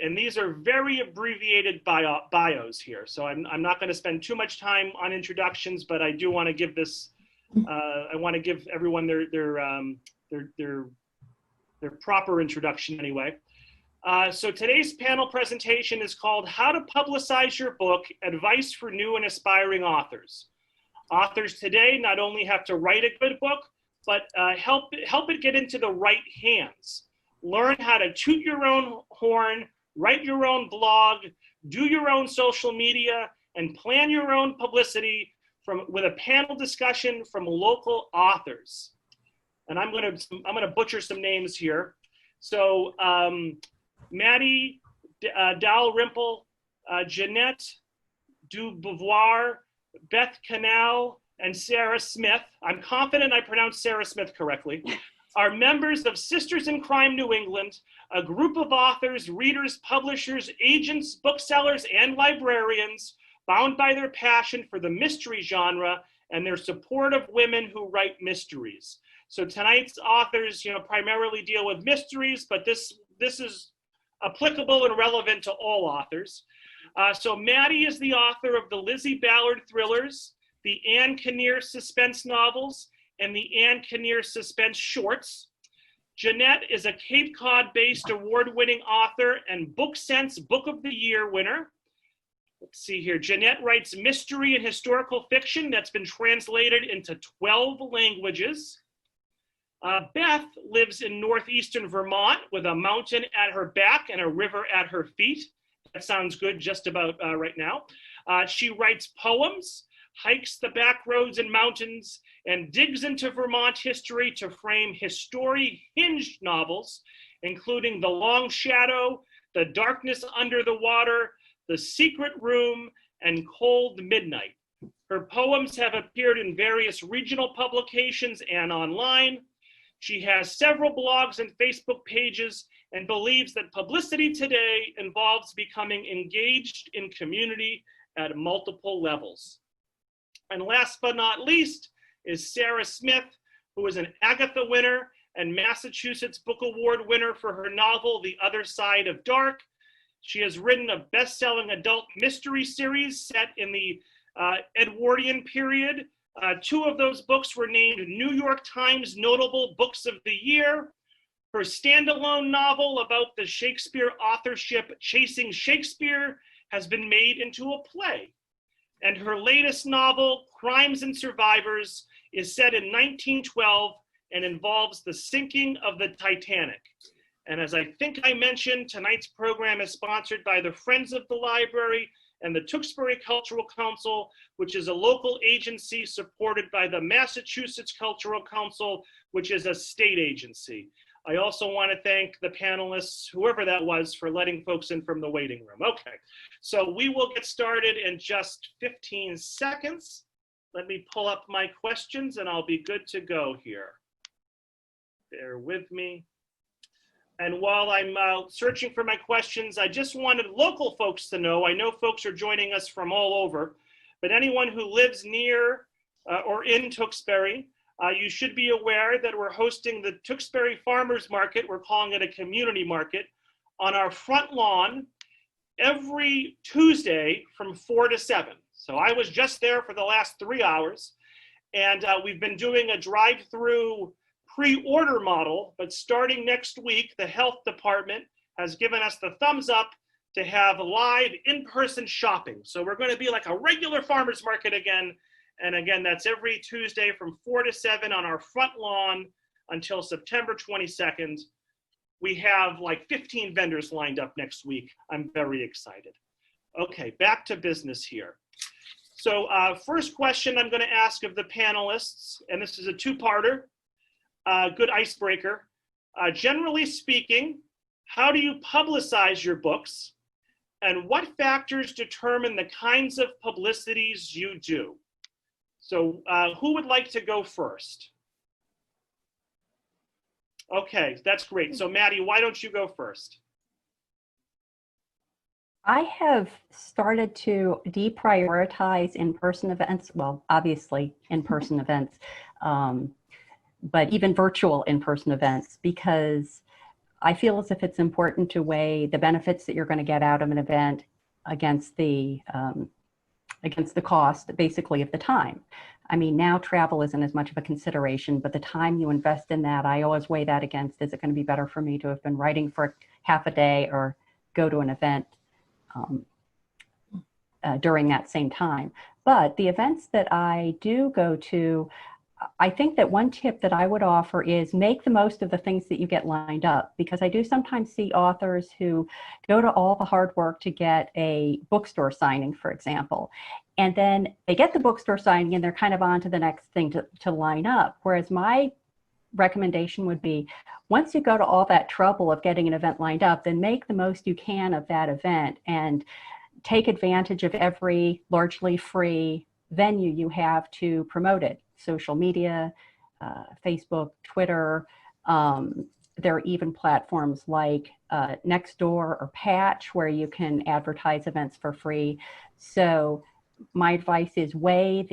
And these are very abbreviated bios here. So I'm not going to spend too much time on introductions, but I do want to give this, I want to give everyone their proper introduction anyway. So today's panel presentation is called How to Publicize Your Book, Advice for New and Aspiring Authors. Authors today not only have to write a good book, but help it get into the right hands. Learn how to toot your own horn, write your own blog, do your own social media, and plan your own publicity with a panel discussion from local authors. And I'm gonna butcher some names here. So Matty Dalrymple, Jeannette de Beauvoir, Beth Canal, and Sarah Smith, I'm confident I pronounced Sarah Smith correctly, are members of Sisters in Crime New England, a group of authors, readers, publishers, agents, booksellers, and librarians bound by their passion for the mystery genre and their support of women who write mysteries. So tonight's authors, primarily deal with mysteries, but this is applicable and relevant to all authors. So Matty is the author of the Lizzie Ballard thrillers, the Anne Kinnear suspense novels, and the Anne Kinnear suspense shorts. Jeannette is a Cape Cod-based award-winning author and BookSense Book of the Year winner. Let's see here. Jeannette writes mystery and historical fiction that's been translated into 12 languages. Beth lives in northeastern Vermont with a mountain at her back and a river at her feet. That sounds good just about right now. She writes poems, hikes the back roads and mountains, and digs into Vermont history to frame history-hinged novels, including The Long Shadow, The Darkness Under the Water, The Secret Room, and Cold Midnight. Her poems have appeared in various regional publications and online. She has several blogs and Facebook pages and believes that publicity today involves becoming engaged in community at multiple levels. And last but not least is Sarah Smith, who is an Agatha winner and Massachusetts Book Award winner for her novel, The Other Side of Dark. She has written a best-selling adult mystery series set in the Edwardian period. Two of those books were named New York Times Notable Books of the Year. Her standalone novel about the Shakespeare authorship, Chasing Shakespeare, has been made into a play. And her latest novel, Crimes and Survivors, is set in 1912 and involves the sinking of the Titanic. And as I think I mentioned, tonight's program is sponsored by the Friends of the Library and the Tewksbury Cultural Council, which is a local agency supported by the Massachusetts Cultural Council, which is a state agency. I also want to thank the panelists, whoever that was, for letting folks in from the waiting room. Okay, so we will get started in just 15 seconds. Let me pull up my questions and I'll be good to go here. Bear with me. And while I'm searching for my questions, I just wanted local folks to know, I know folks are joining us from all over, but anyone who lives near or in Tewksbury, you should be aware that we're hosting the Tewksbury Farmers Market, we're calling it a community market, on our front lawn every Tuesday from 4 to 7. So I was just there for the last 3 hours, and we've been doing a drive-through pre-order model, but starting next week, the health department has given us the thumbs up to have live in-person shopping. So we're going to be like a regular farmer's market again. And again, that's every Tuesday from 4 to 7 on our front lawn until September 22nd. We have like 15 vendors lined up next week. I'm very excited. Okay, back to business here. So first question I'm going to ask of the panelists, and this is a two-parter. Good icebreaker. Generally speaking, how do you publicize your books? And what factors determine the kinds of publicities you do? So who would like to go first? Okay, that's great. So Matty, why don't you go first? I have started to deprioritize in-person events. Well, obviously in-person events. But even virtual in-person events, because I feel as if it's important to weigh the benefits that you're going to get out of an event against the cost, basically, of the time. I mean, now travel isn't as much of a consideration, but the time you invest in that, I always weigh that against, is it going to be better for me to have been writing for half a day or go to an event during that same time. But the events that I do go to, I think that one tip that I would offer is make the most of the things that you get lined up, because I do sometimes see authors who go to all the hard work to get a bookstore signing, for example, and then they get the bookstore signing and they're kind of on to the next thing to line up. Whereas my recommendation would be, once you go to all that trouble of getting an event lined up, then make the most you can of that event and take advantage of every largely free venue you have to promote it. Social media, Facebook, Twitter. There are even platforms like Nextdoor or Patch where you can advertise events for free. So my advice is weigh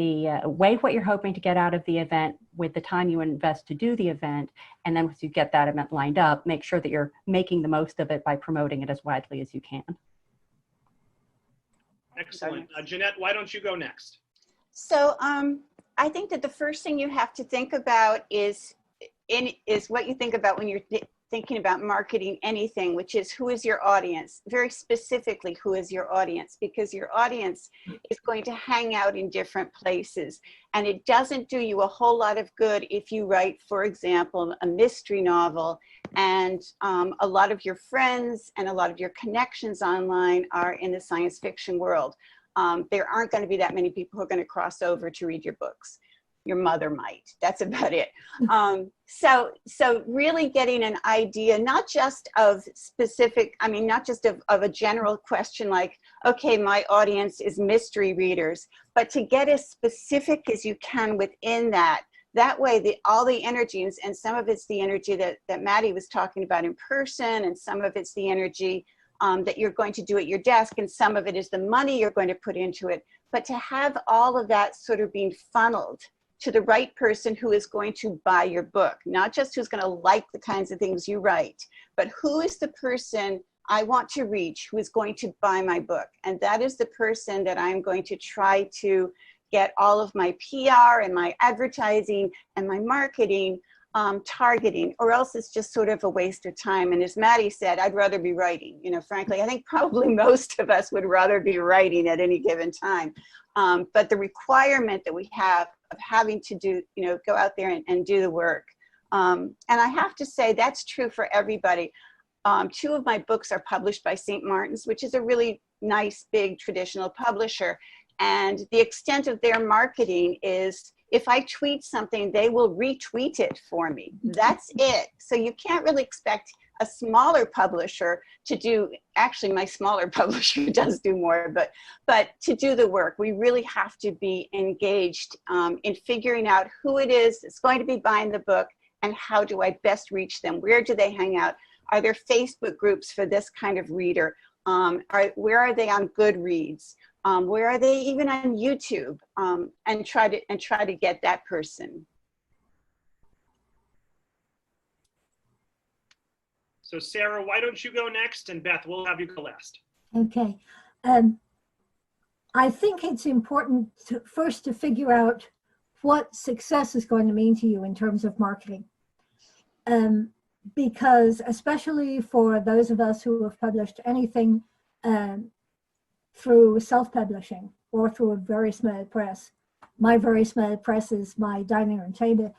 what you're hoping to get out of the event with the time you invest to do the event. And then once you get that event lined up, make sure that you're making the most of it by promoting it as widely as you can. Excellent. Jeannette, why don't you go next? So I think that the first thing you have to think about is what you think about when you're thinking about marketing anything, which is, who is your audience? Very specifically, who is your audience? Because your audience is going to hang out in different places. And it doesn't do you a whole lot of good if you write, for example, a mystery novel, and a lot of your friends and a lot of your connections online are in the science fiction world. There aren't going to be that many people who are going to cross over to read your books. Your mother might. That's about it. So really getting an idea, not just of specific, I mean, not just of a general question like, okay, my audience is mystery readers, but to get as specific as you can within that. That way, all the energy, and some of it's the energy that Matty was talking about in person, and some of it's the energy that you're going to do at your desk, and some of it is the money you're going to put into it. But to have all of that sort of being funneled to the right person who is going to buy your book, not just who's going to like the kinds of things you write, but who is the person I want to reach who is going to buy my book. And that is the person that I'm going to try to get all of my PR and my advertising and my marketing targeting, or else it's just sort of a waste of time. And as Matty said, I'd rather be writing. You know, frankly, I think probably most of us would rather be writing at any given time. But the requirement that we have of having to do, you know, go out there and do the work. And I have to say that's true for everybody. 2 of my books are published by St. Martin's, which is a really nice, big traditional publisher. And the extent of their marketing is, if I tweet something, they will retweet it for me. That's it. So you can't really expect a smaller publisher to do, actually my smaller publisher does do more, but to do the work. We really have to be engaged in figuring out who it is that's going to be buying the book, and how do I best reach them? Where do they hang out? Are there Facebook groups for this kind of reader? Where are they on Goodreads? Where are they even on YouTube? And try to get that person. So Sarah, why don't you go next? And Beth, we'll have you go last. Okay. I think it's important first to figure out what success is going to mean to you in terms of marketing. Because especially for those of us who have published anything through self-publishing or through a very small press, my very small press is my dining room table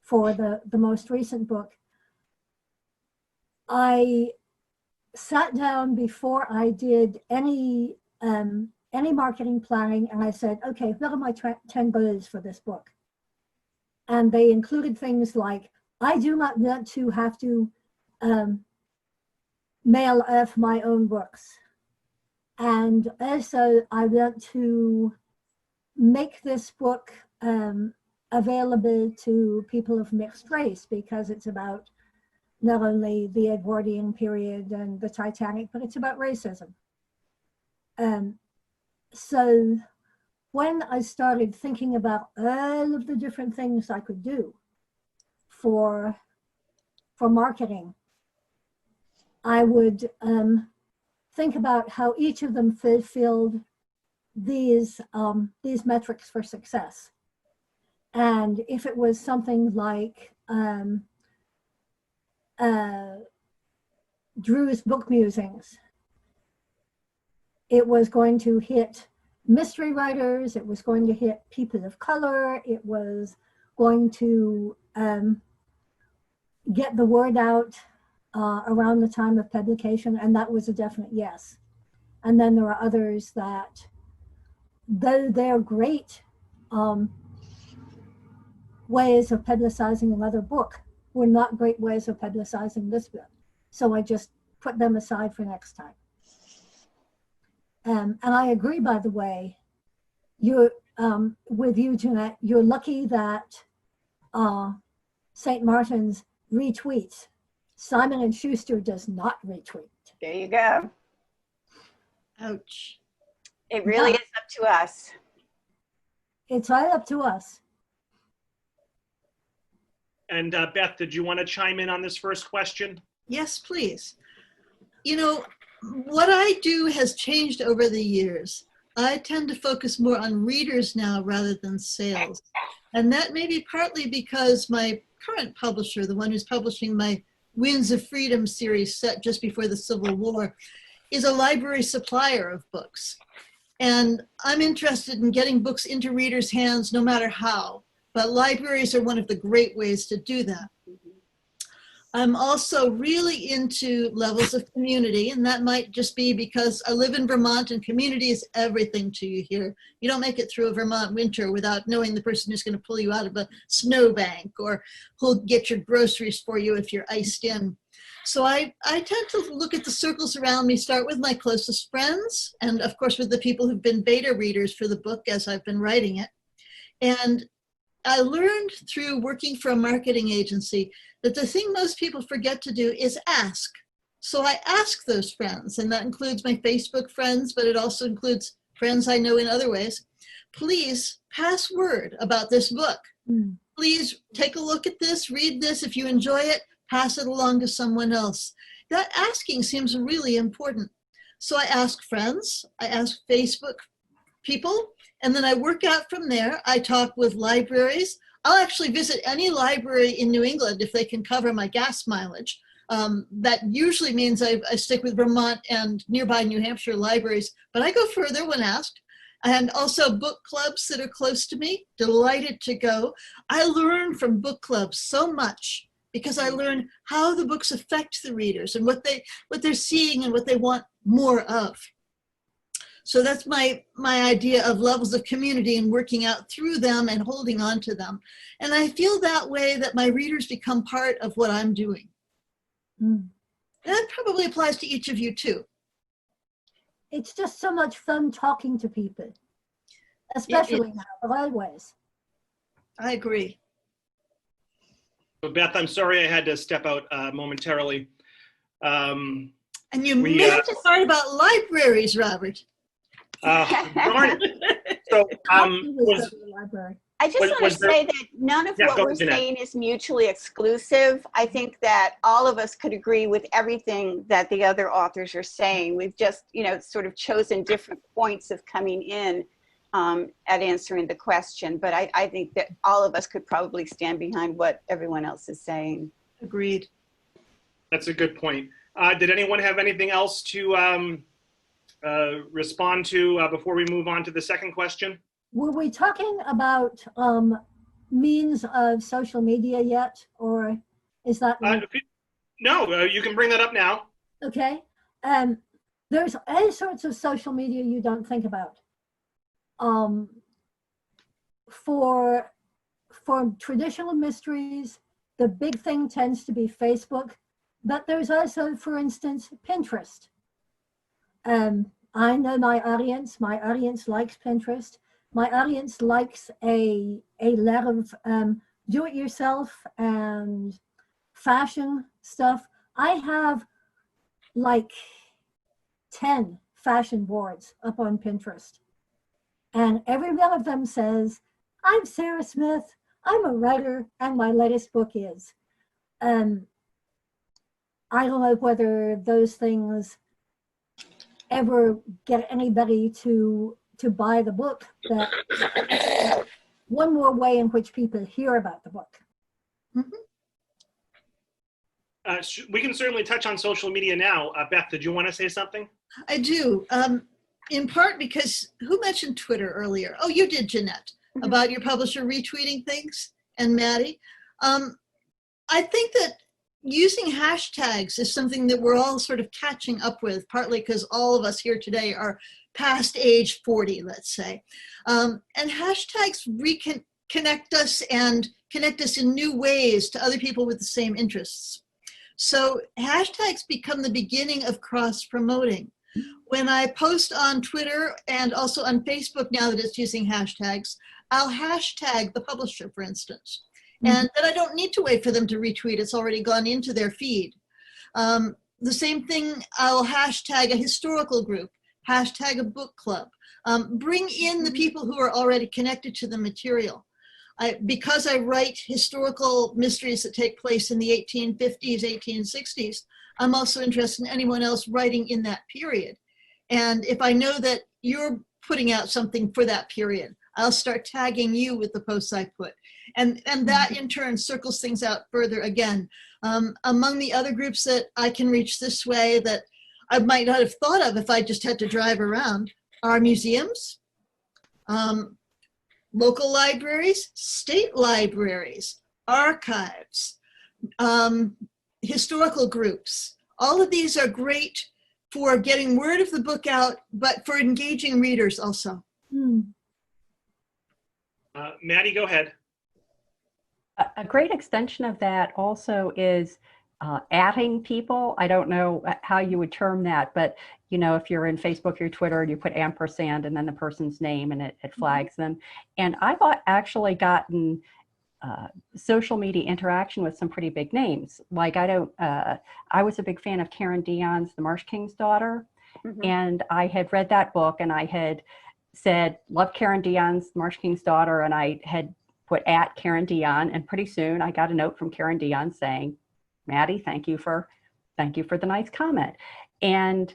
for the most recent book. I sat down before I did any marketing planning, and I said, okay, what are my 10 goals for this book? And they included things like, I do not want to have to mail off my own books. And also I want to make this book available to people of mixed race, because it's about not only the Edwardian period and the Titanic, but it's about racism. So when I started thinking about all of the different things I could do for for marketing, I would think about how each of them fulfilled these metrics for success. And if it was something like Drew's book musings, it was going to hit mystery writers, it was going to hit people of color, it was going to get the word out around the time of publication, and that was a definite yes. And then there are others that, though they're great ways of publicizing another book, were not great ways of publicizing this book. So I just put them aside for next time. And I agree, by the way, you're with you, Jeannette, you're lucky that St. Martin's retweets. Simon & Schuster does not retweet. There you go. Ouch. It really is up to us. It's right up to us. And Beth, did you want to chime in on this first question? Yes, please. You know, what I do has changed over the years. I tend to focus more on readers now rather than sales. And that may be partly because my current publisher, the one who's publishing my Winds of Freedom series set just before the Civil War, is a library supplier of books. And I'm interested in getting books into readers' hands no matter how, but libraries are one of the great ways to do that. I'm also really into levels of community, and that might just be because I live in Vermont and community is everything to you here. You don't make it through a Vermont winter without knowing the person who's going to pull you out of a snowbank or who'll get your groceries for you if you're iced in. So I tend to look at the circles around me, start with my closest friends, and of course with the people who've been beta readers for the book as I've been writing it. And I learned through working for a marketing agency that the thing most people forget to do is ask. So I ask those friends, and that includes my Facebook friends, but it also includes friends I know in other ways. Please pass word about this book. Please take a look at this, read this. If you enjoy it, pass it along to someone else. That asking seems really important. So I ask friends, I ask Facebook people, and then I work out from there. I talk with libraries. I'll actually visit any library in New England if they can cover my gas mileage. That usually means I stick with Vermont and nearby New Hampshire libraries, but I go further when asked. And also book clubs that are close to me, delighted to go. I learn from book clubs so much because I learn how the books affect the readers and what they're seeing and what they want more of. So that's my idea of levels of community and working out through them and holding on to them. And I feel that way that my readers become part of what I'm doing. And that probably applies to each of you too. It's just so much fun talking to people, especially now, but always. I agree. So Beth, I'm sorry I had to step out momentarily. And you missed the part about libraries, Robert. Darn it. So, I just want to say that none of what we're saying is mutually exclusive. I think that all of us could agree with everything that the other authors are saying. We've just, sort of chosen different points of coming in at answering the question. But I think that all of us could probably stand behind what everyone else is saying. Agreed. That's a good point. Did anyone have anything else to respond to before we move on to the second question? Were we talking about means of social media yet, or is that? No, you can bring that up now. Okay. There's all sorts of social media you don't think about. For traditional mysteries, the big thing tends to be Facebook, but there's also, for instance, Pinterest. I know my audience likes Pinterest. My audience likes a lot of do-it-yourself and fashion stuff. I have like 10 fashion boards up on Pinterest. And every one of them says, I'm Sarah Smith, I'm a writer, and my latest book is. I don't know whether those things ever get anybody to buy the book, but one more way in which people hear about the book. Mhm. We can certainly touch on social media now. Beth, did you want to say something? I do, in part because who mentioned Twitter earlier? Oh, you did, Jeannette, about your publisher retweeting things, and Matty. I think that using hashtags is something that we're all sort of catching up with, partly because all of us here today are past age 40, let's say. And hashtags connect us and connect us in new ways to other people with the same interests. So hashtags become the beginning of cross-promoting. When I post on Twitter and also on Facebook, now that it's using hashtags, I'll hashtag the publisher, for instance. And then I don't need to wait for them to retweet. It's already gone into their feed. The same thing, I'll hashtag a historical group, hashtag a book club. Bring in the people who are already connected to the material. Because I write historical mysteries that take place in the 1850s, 1860s, I'm also interested in anyone else writing in that period. And if I know that you're putting out something for that period, I'll start tagging you with the posts I put. And that in turn circles things out further again. Among the other groups that I can reach this way that I might not have thought of if I just had to drive around are museums, local libraries, state libraries, archives, historical groups. All of these are great for getting word of the book out, but for engaging readers also. Matty, go ahead. A great extension of that also is adding people. I don't know how you would term that, but you know, if you're in Facebook or Twitter and you put ampersand and then the person's name and it flags them. And I've actually gotten social media interaction with some pretty big names. Like I was a big fan of Karen Dion's The Marsh King's Daughter. And I had read that book and I had said, love Karen Dion's Marsh King's Daughter. And I had put at Karen Dion, and pretty soon I got a note from Karen Dion saying, Matty, thank you for the nice comment. And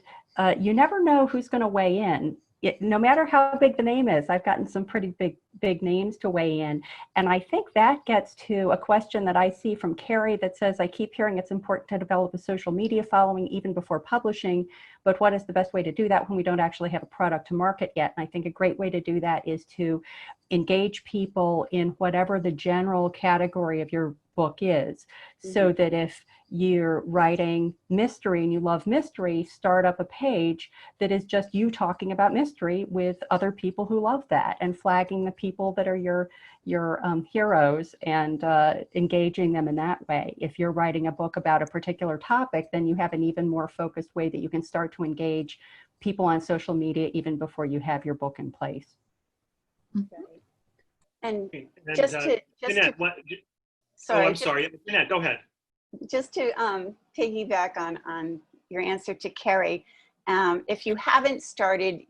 you never know who's going to weigh in. No matter how big the name is, I've gotten some pretty big names to weigh in. And I think that gets to a question that I see from Carrie that says, I keep hearing it's important to develop a social media following even before publishing, but what is the best way to do that when we don't actually have a product to market yet? And I think a great way to do that is to engage people in whatever the general category of your book is, so that if you're writing mystery and you love mystery, start up a page that is just you talking about mystery with other people who love that, and flagging the people that are your heroes and engaging them in that way. If you're writing a book about a particular topic, then you have an even more focused way that you can start to engage people on social media even before you have your book in place. And Jeannette, sorry, I'm sorry. Jeannette, go ahead. Just to piggyback on your answer to Carrie, if you haven't started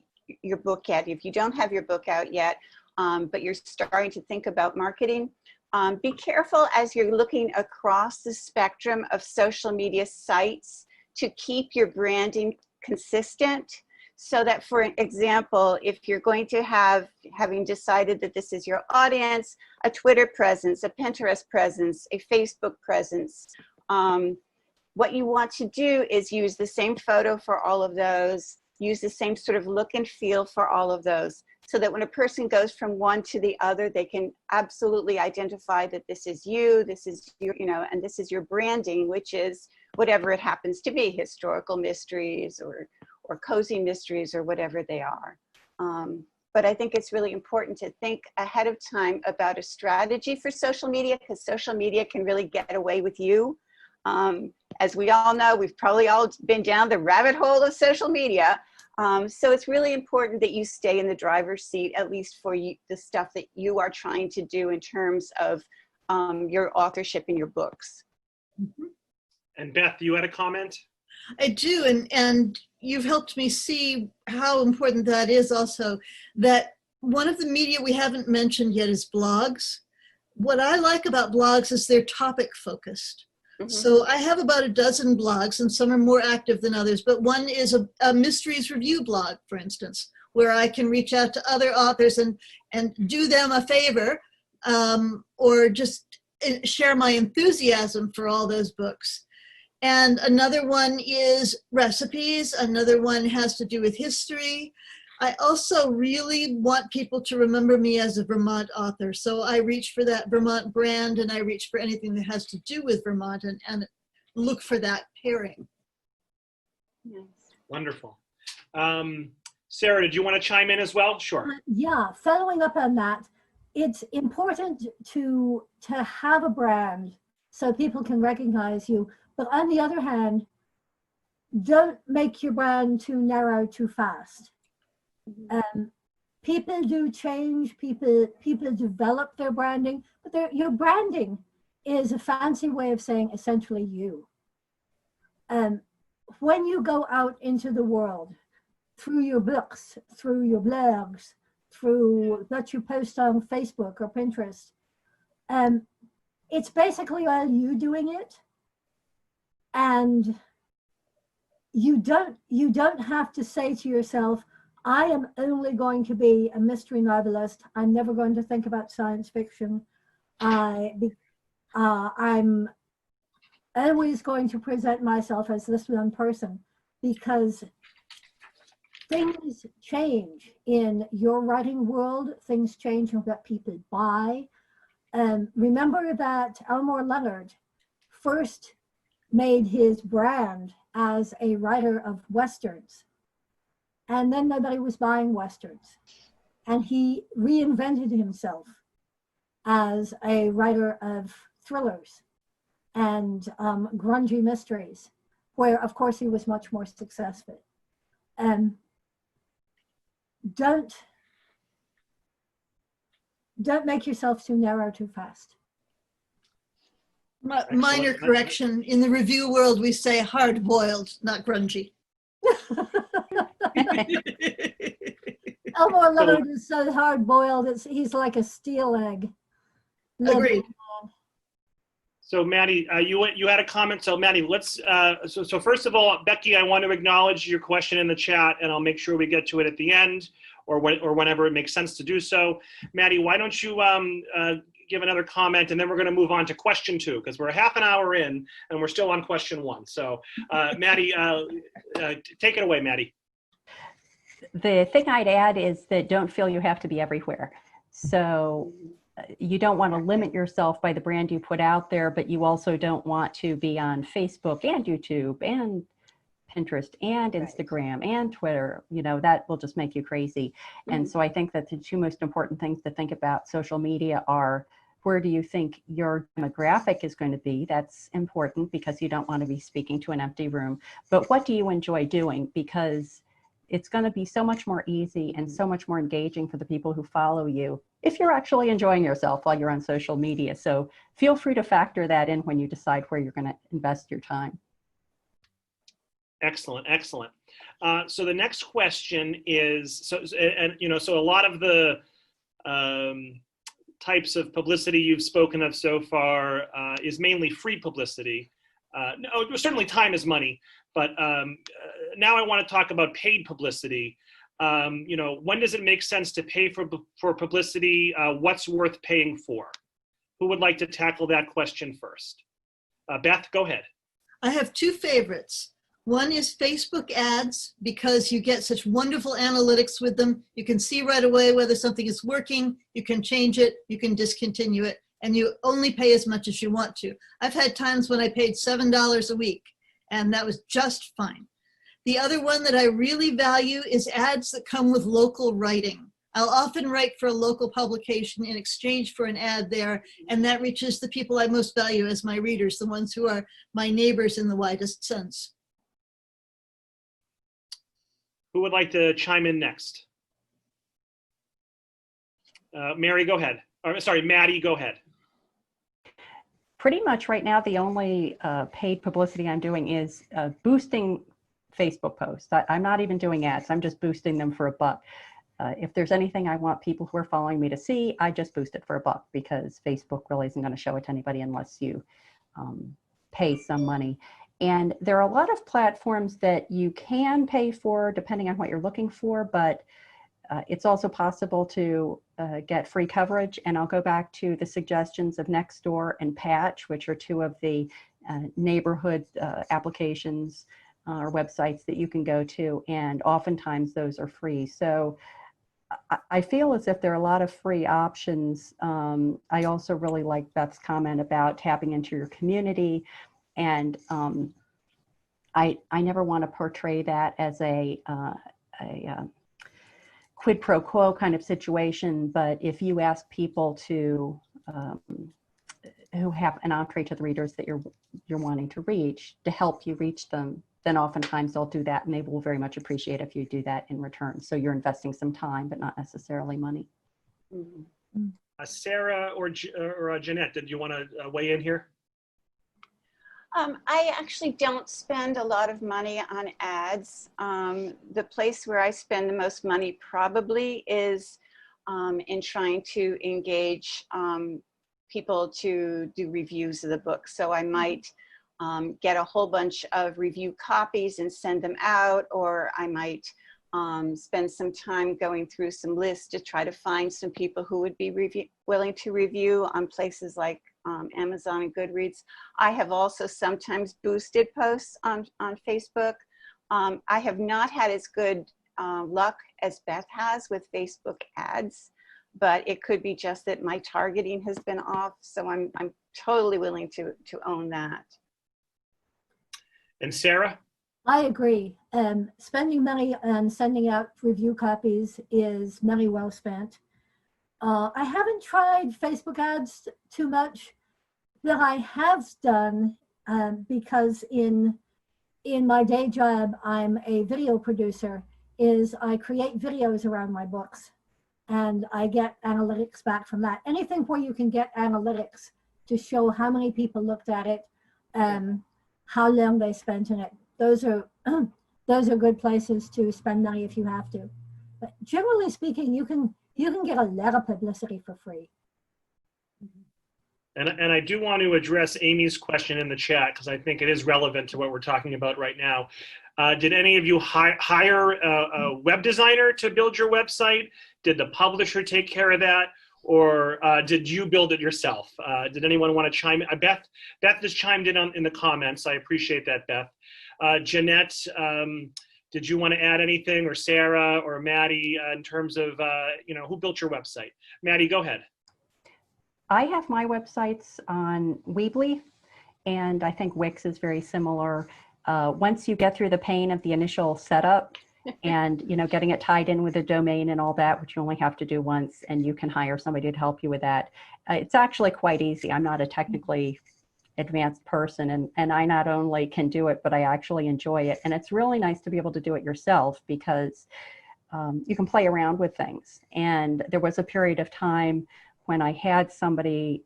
your book yet, if you don't have your book out yet, but you're starting to think about marketing, be careful as you're looking across the spectrum of social media sites to keep your branding consistent. So that, for example, if you're going to having decided that this is your audience, a Twitter presence, a Pinterest presence, a Facebook presence, what you want to do is use the same photo for all of those, use the same sort of look and feel for all of those, so that when a person goes from one to the other, they can absolutely identify that this is you, this is your, and this is your branding, which is whatever it happens to be, historical mysteries or cozy mysteries or whatever they are. But I think it's really important to think ahead of time about a strategy for social media, because social media can really get away with you. As we all know, we've probably all been down the rabbit hole of social media. So it's really important that you stay in the driver's seat, at least for you, the stuff that you are trying to do in terms of your authorship in your books. And Beth, you had a comment? I do, and you've helped me see how important that is also, that one of the media we haven't mentioned yet is blogs. What I like about blogs is they're topic focused. So I have about a dozen blogs, and some are more active than others, but one is a mysteries review blog, for instance, where I can reach out to other authors and do them a favor, or just share my enthusiasm for all those books. And another one is recipes. Another one has to do with history. I also really want people to remember me as a Vermont author. So I reach for that Vermont brand, and I reach for anything that has to do with Vermont and look for that pairing. Yes. Wonderful. Sarah, did you want to chime in as well? Sure. Yeah, following up on that, it's important to have a brand so people can recognize you. But on the other hand, don't make your brand too narrow too fast. People do change, people develop their branding, but your branding is a fancy way of saying essentially you. When you go out into the world, through your books, through your blogs, through what you post on Facebook or Pinterest, it's basically all you doing it. And you don't have to say to yourself, I am only going to be a mystery novelist. I'm never going to think about science fiction. I'm always going to present myself as this one person, because things change in your writing world. Things change in what people buy. Remember that Elmore Leonard first made his brand as a writer of Westerns. And then nobody was buying Westerns. And he reinvented himself as a writer of thrillers and grungy mysteries, where of course he was much more successful. Don't make yourself too narrow too fast. Minor correction, in the review world we say hard-boiled, not grungy. Elmore Leonard is so hard-boiled, he's like a steel egg. Agreed. So Matty, you had a comment. So Matty, let's, so first of all, Becky, I want to acknowledge your question in the chat, and I'll make sure we get to it at the end or whenever it makes sense to do so. Matty, why don't you give another comment, and then we're going to move on to question 2, because we're a half an hour in and we're still on question 1. So Matty, take it away, Matty. The thing I'd add is that don't feel you have to be everywhere. So you don't want to limit yourself by the brand you put out there, but you also don't want to be on Facebook and YouTube and Pinterest and Instagram and Twitter. You know, that will just make you crazy. And so I think that the 2 most important things to think about social media are, where do you think your demographic is going to be? That's important, because you don't want to be speaking to an empty room. But what do you enjoy doing? Because it's going to be so much more easy and so much more engaging for the people who follow you if you're actually enjoying yourself while you're on social media. So feel free to factor that in when you decide where you're going to invest your time. Excellent, excellent. So the next question is, so a lot of the types of publicity you've spoken of so far is mainly free publicity. No, certainly time is money, but now I want to talk about paid publicity. When does it make sense to pay for publicity? What's worth paying for? Who would like to tackle that question first? Beth, go ahead. I have 2 favorites. One is Facebook ads, because you get such wonderful analytics with them. You can see right away whether something is working, you can change it, you can discontinue it, and you only pay as much as you want to. I've had times when I paid $7 a week, and that was just fine. The other one that I really value is ads that come with local writing. I'll often write for a local publication in exchange for an ad there, and that reaches the people I most value as my readers, the ones who are my neighbors in the widest sense. Who would like to chime in next? Mary, go ahead. Or, sorry, Matty, go ahead. Pretty much right now, the only paid publicity I'm doing is boosting Facebook posts. I'm not even doing ads. I'm just boosting them for $1. If there's anything I want people who are following me to see, I just boost it for $1, because Facebook really isn't going to show it to anybody unless you pay some money. And there are a lot of platforms that you can pay for depending on what you're looking for, but it's also possible to get free coverage. And I'll go back to the suggestions of Nextdoor and Patch, which are two of the neighborhood applications or websites that you can go to. And oftentimes those are free. So I feel as if there are a lot of free options. I also really like Beth's comment about tapping into your community. And I never want to portray that as a quid pro quo kind of situation, but if you ask people to who have an entree to the readers that you're wanting to reach, to help you reach them, then oftentimes they'll do that, and they will very much appreciate if you do that in return. So you're investing some time, but not necessarily money. Sarah or Jeannette, did you want to weigh in here? I actually don't spend a lot of money on ads. The place where I spend the most money probably is in trying to engage people to do reviews of the book. So I might get a whole bunch of review copies and send them out, or I might spend some time going through some lists to try to find some people who would be willing to review on places like Amazon and Goodreads. I have also sometimes boosted posts on Facebook. I have not had as good luck as Beth has with Facebook ads, but it could be just that my targeting has been off. So I'm totally willing to own that. And Sarah? I agree. Spending money on sending out review copies is money well spent. I haven't tried Facebook ads too much, but I have done because in my day job, I'm a video producer, is I create videos around my books and I get analytics back from that. Anything where you can get analytics to show how many people looked at it, how long they spent in it. Those are good places to spend money if you have to. But generally speaking, you can get a lot of publicity for free. And I do want to address Amy's question in the chat because I think it is relevant to what we're talking about right now. Did any of you hire a web designer to build your website? Did the publisher take care of that? Or did you build it yourself? Did anyone want to chime in? Beth just chimed in the comments. I appreciate that, Beth. Jeannette, did you want to add anything, or Sarah or Matty, in terms of who built your website? Matty, go ahead. I have my websites on Weebly, and I think Wix is very similar. Once you get through the pain of the initial setup and getting it tied in with a domain and all that, which you only have to do once, and you can hire somebody to help you with that, it's actually quite easy. I'm not a technically advanced person, and I not only can do it, but I actually enjoy it. And it's really nice to be able to do it yourself because you can play around with things. And there was a period of time when I had somebody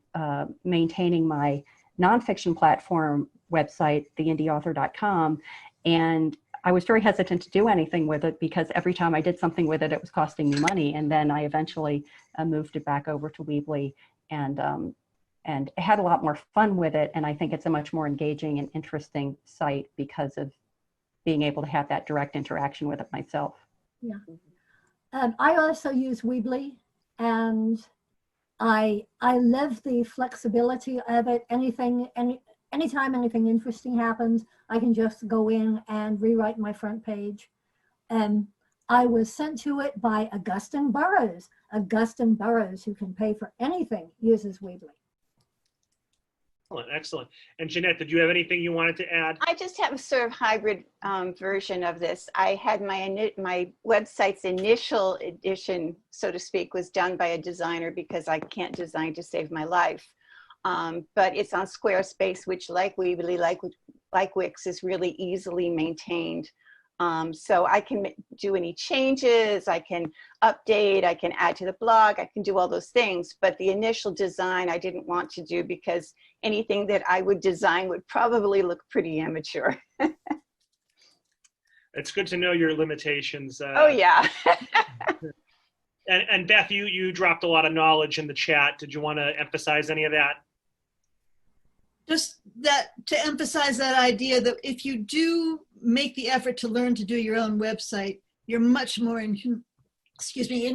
maintaining my nonfiction platform website, theindyauthor.com, and I was very hesitant to do anything with it because every time I did something with it, it was costing me money. And then I eventually moved it back over to Weebly and had a lot more fun with it. And I think it's a much more engaging and interesting site because of being able to have that direct interaction with it myself. Yeah. I also use Weebly, and I love the flexibility of it. Anytime anything interesting happens, I can just go in and rewrite my front page. I was sent to it by Augustine Burroughs. Augustine Burroughs, who can pay for anything, uses Weebly. Excellent. And Jeannette, did you have anything you wanted to add? I just have a sort of hybrid version of this. I had my website's initial edition, so to speak, was done by a designer because I can't design to save my life. But it's on Squarespace, which, like Weebly, like Wix, is really easily maintained. So I can do any changes, I can update, I can add to the blog, I can do all those things. But the initial design I didn't want to do because anything that I would design would probably look pretty amateur. It's good to know your limitations. Oh, yeah. And Beth, you dropped a lot of knowledge in the chat. Did you want to emphasize any of that? just that to emphasize that idea that if you do make the effort to learn to do your own website, you're much more in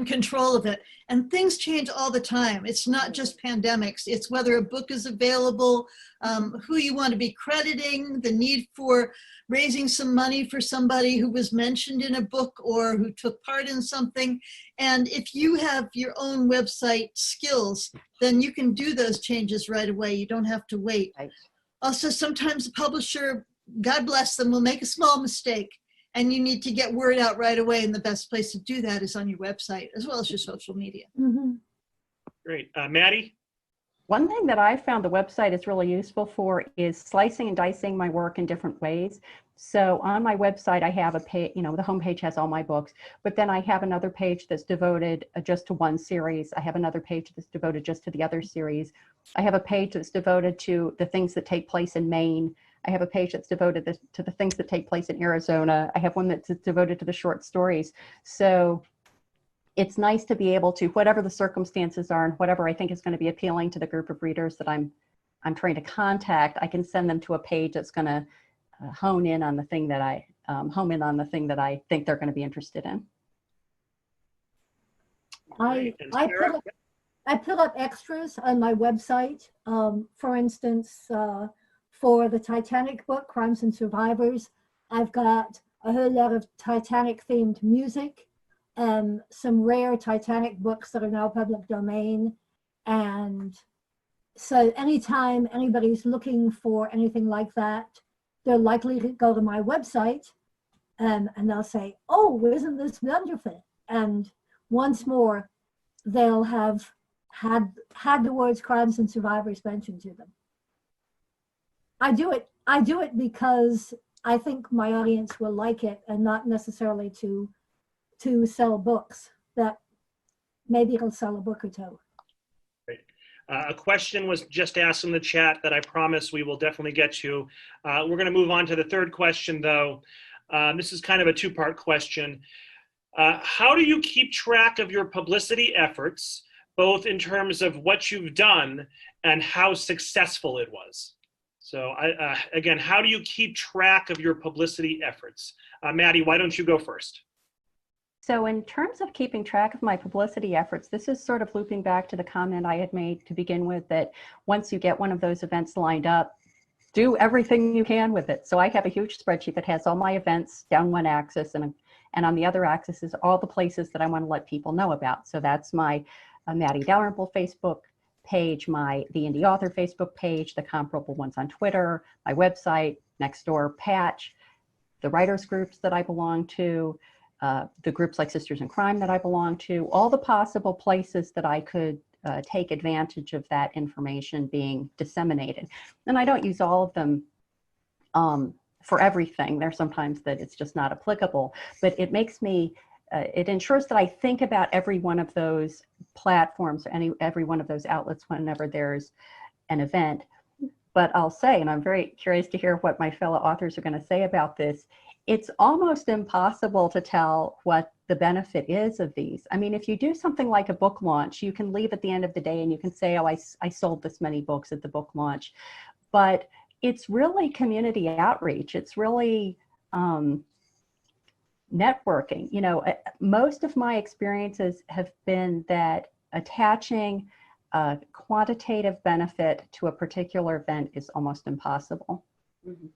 control of it. And things change all the time. It's not just pandemics. It's whether a book is available, who you want to be crediting, the need for raising some money for somebody who was mentioned in a book or who took part in something. And if you have your own website skills, then you can do those changes right away. You don't have to wait. Right. Also, sometimes the publisher, God bless them, will make a small mistake. And you need to get word out right away. And the best place to do that is on your website as well as your social media. Mm-hmm. Great. Matty? One thing that I found the website is really useful for is slicing and dicing my work in different ways. So on my website, I have a page, the homepage has all my books, but then I have another page that's devoted just to one series. I have another page that's devoted just to the other series. I have a page that's devoted to the things that take place in Maine. I have a page that's devoted to the things that take place in Arizona. I have one that's devoted to the short stories. So it's nice to be able to, whatever the circumstances are and whatever I think is going to be appealing to the group of readers that I'm trying to contact, I can send them to a page that's going to hone in on the thing that I think they're going to be interested in. I put up extras on my website. For instance, for the Titanic book, Crimes and Survivors, I've got a whole lot of Titanic themed music, some rare Titanic books that are now public domain. And so anytime anybody's looking for anything like that, they're likely to go to my website and they'll say, oh, isn't this wonderful? And once more, they'll have had the words Crimes and Survivors mentioned to them. I do it because I think my audience will like it and not necessarily to sell books, that maybe it'll sell a book or two. Great. A question was just asked in the chat that I promise we will definitely get to. We're going to move on to the third question, though. This is kind of a two-part question. How do you keep track of your publicity efforts, both in terms of what you've done and how successful it was? So again, how do you keep track of your publicity efforts? Matty, why don't you go first? So in terms of keeping track of my publicity efforts, this is sort of looping back to the comment I had made to begin with, that once you get one of those events lined up, do everything you can with it. So I have a huge spreadsheet that has all my events down one axis, and on the other axis is all the places that I want to let people know about. So that's my Matty Dalrymple Facebook page, the Indie Author Facebook page, the comparable ones on Twitter, my website, Nextdoor patch, the writers groups that I belong to, the groups like Sisters in Crime that I belong to, all the possible places that I could take advantage of that information being disseminated. And I don't use all of them for everything. There's sometimes that it's just not applicable, but it makes me, it ensures that I think about every one of those platforms, every one of those outlets whenever there's an event. But I'll say, and I'm very curious to hear what my fellow authors are going to say about this, it's almost impossible to tell what the benefit is of these. I mean, if you do something like a book launch, you can leave at the end of the day and you can say, oh, I sold this many books at the book launch. But it's really community outreach. It's really networking. You know, most of my experiences have been that attaching a quantitative benefit to a particular event is almost impossible. Mhm.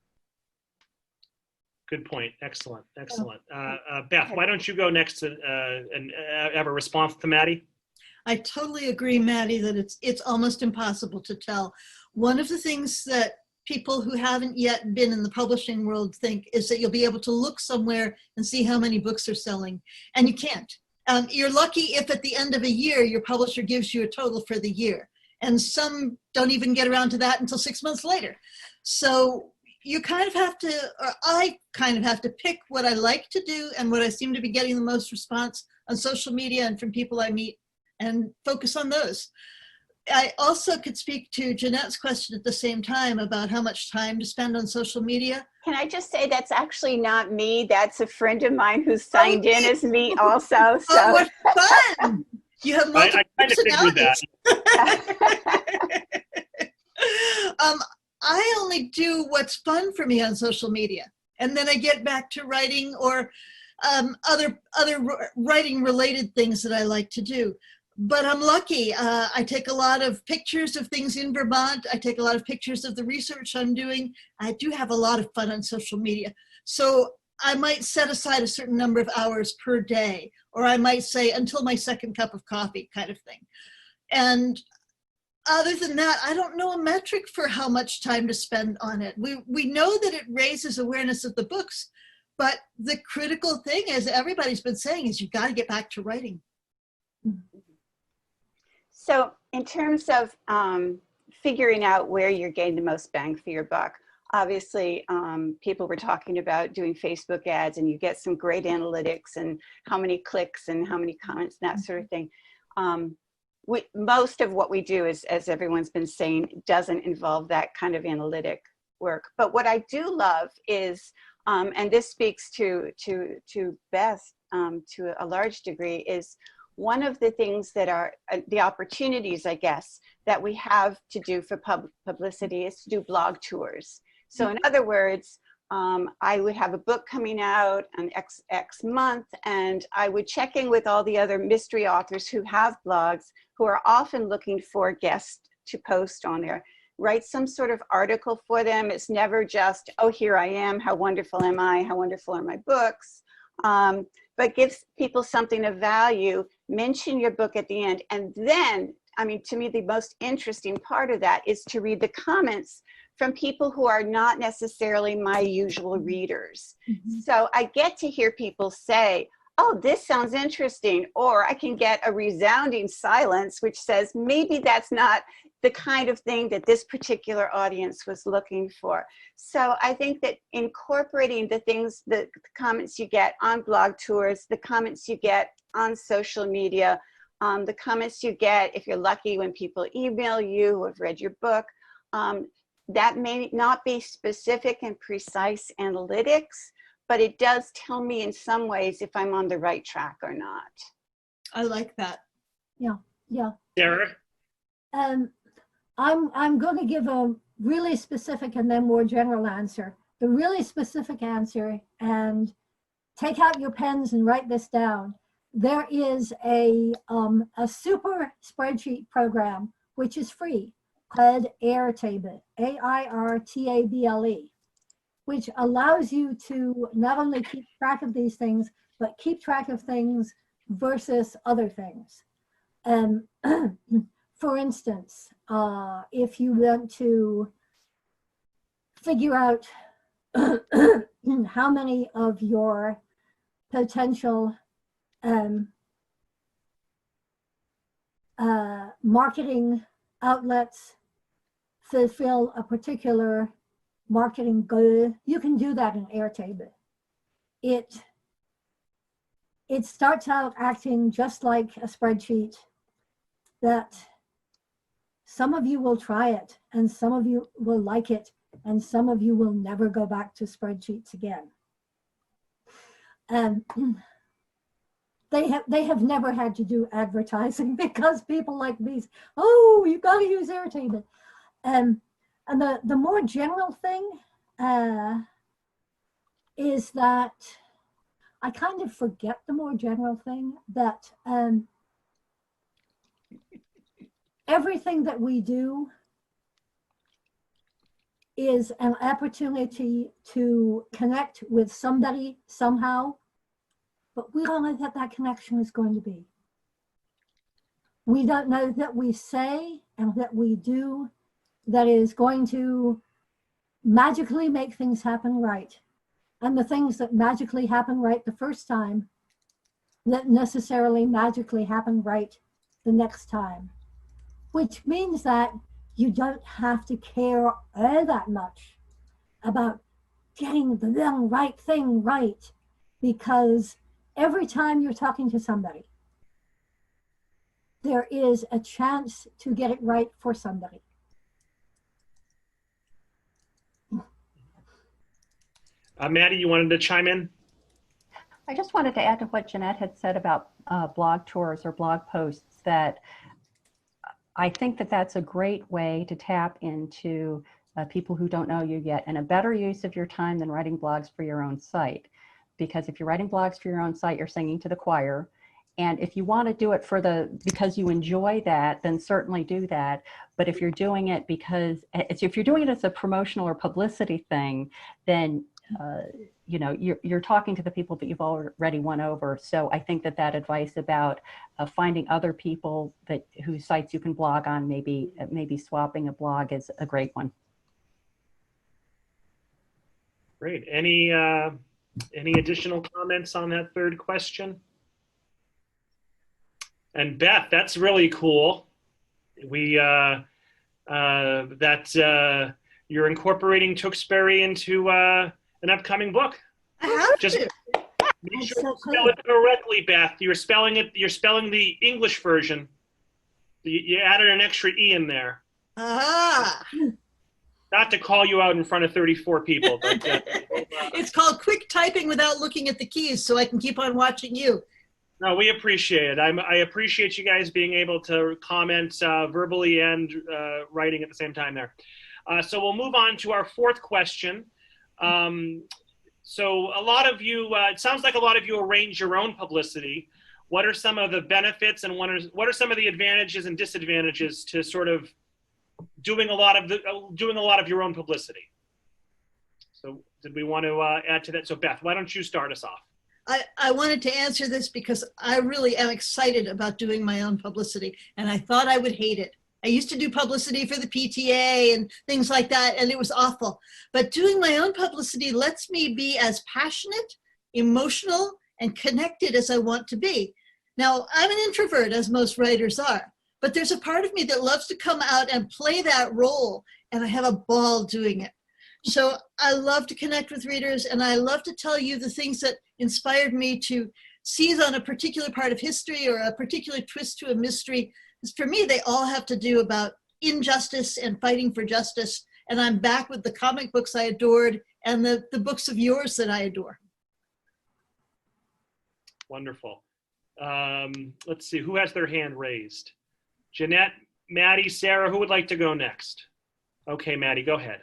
Good point. Excellent. Excellent. Beth, why don't you go next and have a response to Matty? I totally agree, Matty, that it's almost impossible to tell. One of the things that people who haven't yet been in the publishing world think is that you'll be able to look somewhere and see how many books are selling, and you can't. You're lucky if at the end of a year, your publisher gives you a total for the year, and some don't even get around to that until 6 months later. So you kind of have to, or I kind of have to pick what I like to do and what I seem to be getting the most response on social media and from people I meet, and focus on those. I also could speak to Jeanette's question at the same time about how much time to spend on social media. Can I just say that's actually not me? That's a friend of mine who's signed in as me also. So. Oh, what fun! You have multiple I kind of figured that. personalities. I only do what's fun for me on social media. And then I get back to writing or other writing related things that I like to do. But I'm lucky. I take a lot of pictures of things in Vermont. I take a lot of pictures of the research I'm doing. I do have a lot of fun on social media. So I might set aside a certain number of hours per day, or I might say until my second cup of coffee kind of thing. And other than that, I don't know a metric for how much time to spend on it. We know that it raises awareness of the books, but the critical thing, as everybody's been saying, is you've got to get back to writing. So in terms of figuring out where you're getting the most bang for your buck, obviously people were talking about doing Facebook ads, and you get some great analytics and how many clicks and how many comments and that sort of thing. Most of what we do is, as everyone's been saying, doesn't involve that kind of analytic work. But what I do love is, and this speaks to Beth to a large degree, is one of the things that are the opportunities, I guess, that we have to do for publicity is to do blog tours. So in other words, I would have a book coming out on X month, and I would check in with all the other mystery authors who have blogs, who are often looking for guests to post on there. Write some sort of article for them. It's never just, oh, here I am, how wonderful am I, how wonderful are my books, but gives people something of value. Mention your book at the end. And then, I mean, to me, the most interesting part of that is to read the comments from people who are not necessarily my usual readers. So I get to hear people say, oh, this sounds interesting, or I can get a resounding silence, which says maybe that's not the kind of thing that this particular audience was looking for. So I think that incorporating the things, the comments you get on blog tours, the comments you get on social media, the comments you get, if you're lucky, when people email you who have read your book, that may not be specific and precise analytics, but it does tell me in some ways if I'm on the right track or not. I like that. Yeah, yeah. Sarah? I'm going to give a really specific and then more general answer. The really specific answer, and take out your pens and write this down. There is a super spreadsheet program which is free called Airtable, AIRTABLE, which allows you to not only keep track of these things, but keep track of things versus other things. For instance, if you want to figure out how many of your potential marketing outlets fulfill a particular marketing goal, you can do that in Airtable. It starts out acting just like a spreadsheet, that some of you will try it and some of you will like it and some of you will never go back to spreadsheets again. They have never had to do advertising because people like me, oh, you've got to use Airtable. And the more general thing is that I kind of forget the more general thing, that everything that we do is an opportunity to connect with somebody somehow, but we don't know that that connection is going to be. We don't know that we say and that we do that is going to magically make things happen right. And the things that magically happen right the first time, that necessarily magically happen right the next time. Which means that you don't have to care all that much about getting the right thing right, because every time you're talking to somebody, there is a chance to get it right for somebody. Matty, you wanted to chime in? I just wanted to add to what Jeannette had said about blog tours or blog posts, that I think that that's a great way to tap into people who don't know you yet, and a better use of your time than writing blogs for your own site. Because if you're writing blogs for your own site, you're singing to the choir. And if you want to do it because you enjoy that, then certainly do that. But if you're doing it if you're doing it as a promotional or publicity thing, then you're talking to the people that you've already won over. So I think that advice about finding other people whose sites you can blog on, maybe swapping a blog, is a great one. Great. Any additional comments on that third question? And Beth, that's really cool. You're incorporating Tewksbury into an upcoming book. I have Just to. make sure you spell it correctly, Beth. You're spelling the English version. You added an extra E in there. Ah. Not to call you out in front of 34 people, but It's called quick typing without looking at the keys, so I can keep on watching you. no, we appreciate it. I appreciate you guys being able to comment verbally and writing at the same time there. So we'll move on to our fourth question. So a lot of you, it sounds like a lot of you arrange your own publicity. What are some of the benefits and what are some of the advantages and disadvantages to sort of doing a lot of your own publicity? So did we want to add to that? So Beth, why don't you start us off? I wanted to answer this because I really am excited about doing my own publicity, and I thought I would hate it. I used to do publicity for the PTA and things like that, and it was awful. But doing my own publicity lets me be as passionate, emotional, and connected as I want to be. Now, I'm an introvert, as most writers are, but there's a part of me that loves to come out and play that role, and I have a ball doing it. So I love to connect with readers, and I love to tell you the things that inspired me to seize on a particular part of history or a particular twist to a mystery. For me, they all have to do about injustice and fighting for justice. And I'm back with the comic books I adored and the books of yours that I adore. Wonderful. Let's see, who has their hand raised? Jeannette, Matty, Sarah, who would like to go next? Okay, Matty, go ahead.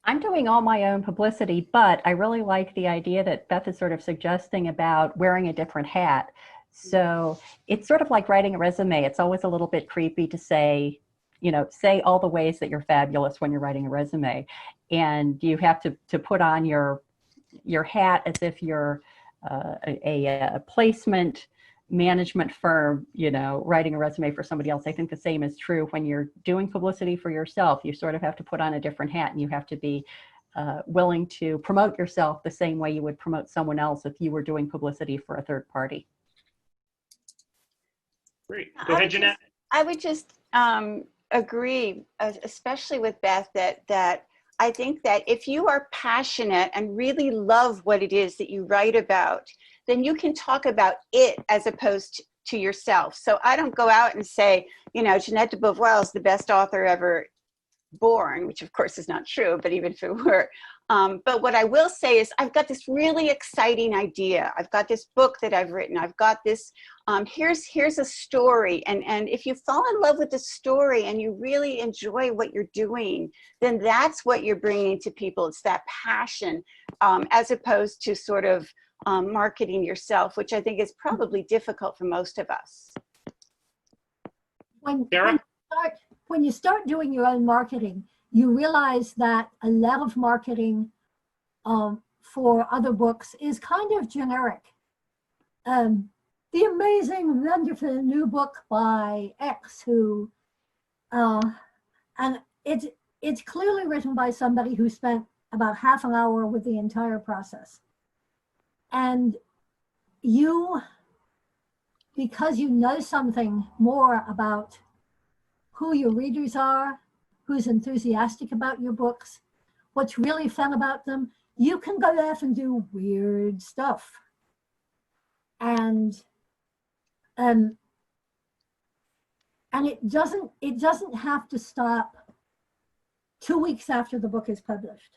I'm doing all my own publicity, but I really like the idea that Beth is sort of suggesting about wearing a different hat. So it's sort of like writing a resume. It's always a little bit creepy to say all the ways that you're fabulous when you're writing a resume. And you have to put on your hat as if you're a placement management firm, writing a resume for somebody else. I think the same is true when you're doing publicity for yourself. You sort of have to put on a different hat, and you have to be willing to promote yourself the same way you would promote someone else if you were doing publicity for a third party. Great. Go ahead, Jeannette. I would just agree, especially with Beth, that I think that if you are passionate and really love what it is that you write about, then you can talk about it as opposed to yourself. So I don't go out and say, Jeannette de Beauvoir is the best author ever born, which of course is not true, but even if it were. But what I will say is I've got this really exciting idea. I've got this book that I've written. I've got this, here's a story. And if you fall in love with the story and you really enjoy what you're doing, then that's what you're bringing to people. It's that passion, as opposed to sort of marketing yourself, which I think is probably difficult for most of us. When you start doing your own marketing, you realize that a lot of marketing for other books is kind of generic. The amazing, wonderful new book by X, and it's clearly written by somebody who spent about half an hour with the entire process. And because you know something more about who your readers are, who's enthusiastic about your books, what's really fun about them, you can go off and do weird stuff. And it doesn't have to stop 2 weeks after the book is published.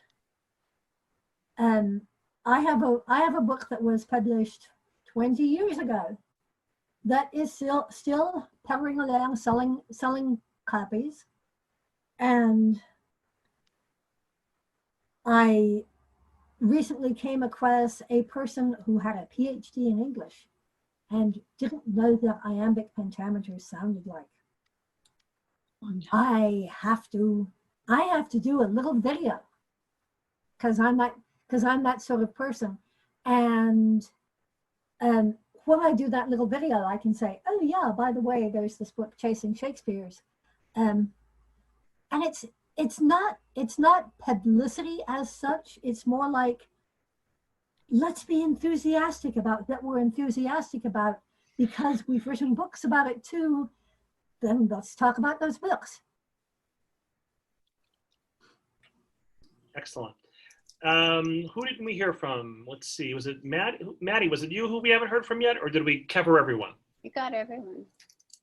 I have a book that was published 20 years ago that is still puttering along, selling copies, and I recently came across a person who had a PhD in English and didn't know that iambic pentameter sounded like. I have to do a little video because I'm that sort of person. And when I do that little video, I can say, oh yeah, by the way, there's this book, Chasing Shakespeare's. And it's not publicity as such. It's more like, let's be enthusiastic about that we're enthusiastic about because we've written books about it too. Then let's talk about those books. Excellent. Who didn't we hear from? Let's see. Was it Matty? Was it you who we haven't heard from yet, or did we cover everyone? You got everyone.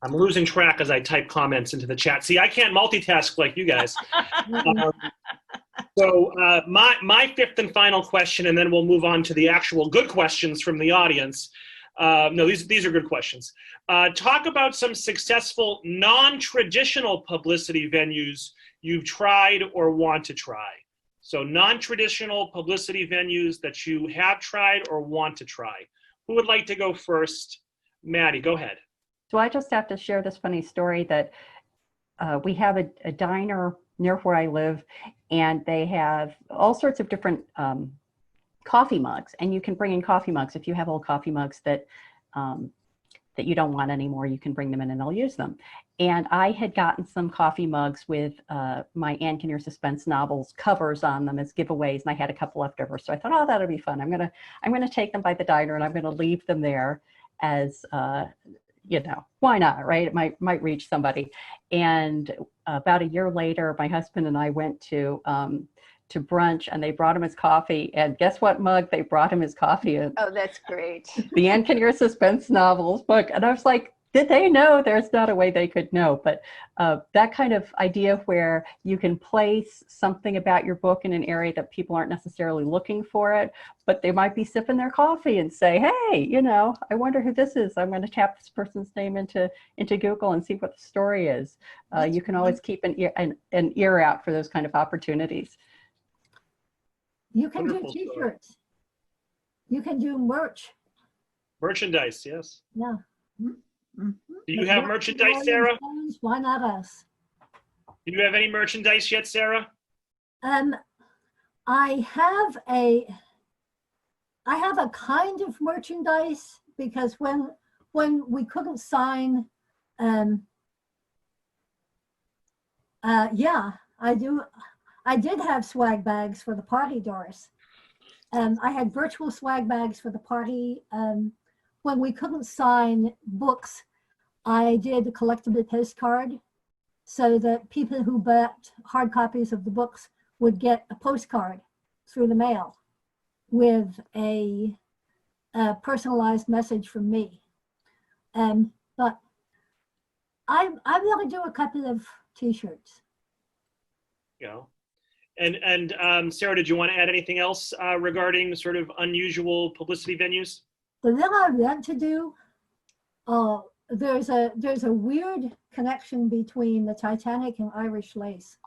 I'm losing track as I type comments into the chat. See, I can't multitask like you guys. So my fifth and final question, and then we'll move on to the actual good questions from the audience. No, these are good questions. Talk about some successful non-traditional publicity venues you've tried or want to try. So non-traditional publicity venues that you have tried or want to try. Who would like to go first? Matty, go ahead. So I just have to share this funny story that we have a diner near where I live, and they have all sorts of different coffee mugs, and you can bring in coffee mugs. If you have old coffee mugs that you don't want anymore, you can bring them in and they'll use them. And I had gotten some coffee mugs with my Anne Kinnear suspense novels covers on them as giveaways, and I had a couple left over. So I thought, oh, that'll be fun. I'm gonna take them by the diner and I'm gonna leave them there as you know, why not, right? It might reach somebody. And about a year later, my husband and I went to brunch, and they brought him his coffee. And guess what mug they brought him his coffee in? Oh, that's great. The Anne Kinnear suspense novels book. And I was like, did they know? There's not a way they could know. But that kind of idea where you can place something about your book in an area that people aren't necessarily looking for it, but they might be sipping their coffee and say, hey, you know, I wonder who this is. I'm going to tap this person's name into Google and see what the story is. You can always keep an ear out for those kind of opportunities. You can do t-shirts. You can do merch. Merchandise, yes. Yeah. Do you have merchandise, Sarah? Why not us? Do you have any merchandise yet, Sarah? I have a kind of merchandise because when we couldn't sign, yeah, I did have swag bags for the party, Doris. I had virtual swag bags for the party. When we couldn't sign books, I did a collectible postcard so that people who bought hard copies of the books would get a postcard through the mail with a personalized message from me. But I'm going to do a couple of t-shirts. Yeah. And Sarah, did you want to add anything else regarding sort of unusual publicity venues? The thing I want to do, there's a weird connection between the Titanic and Irish lace.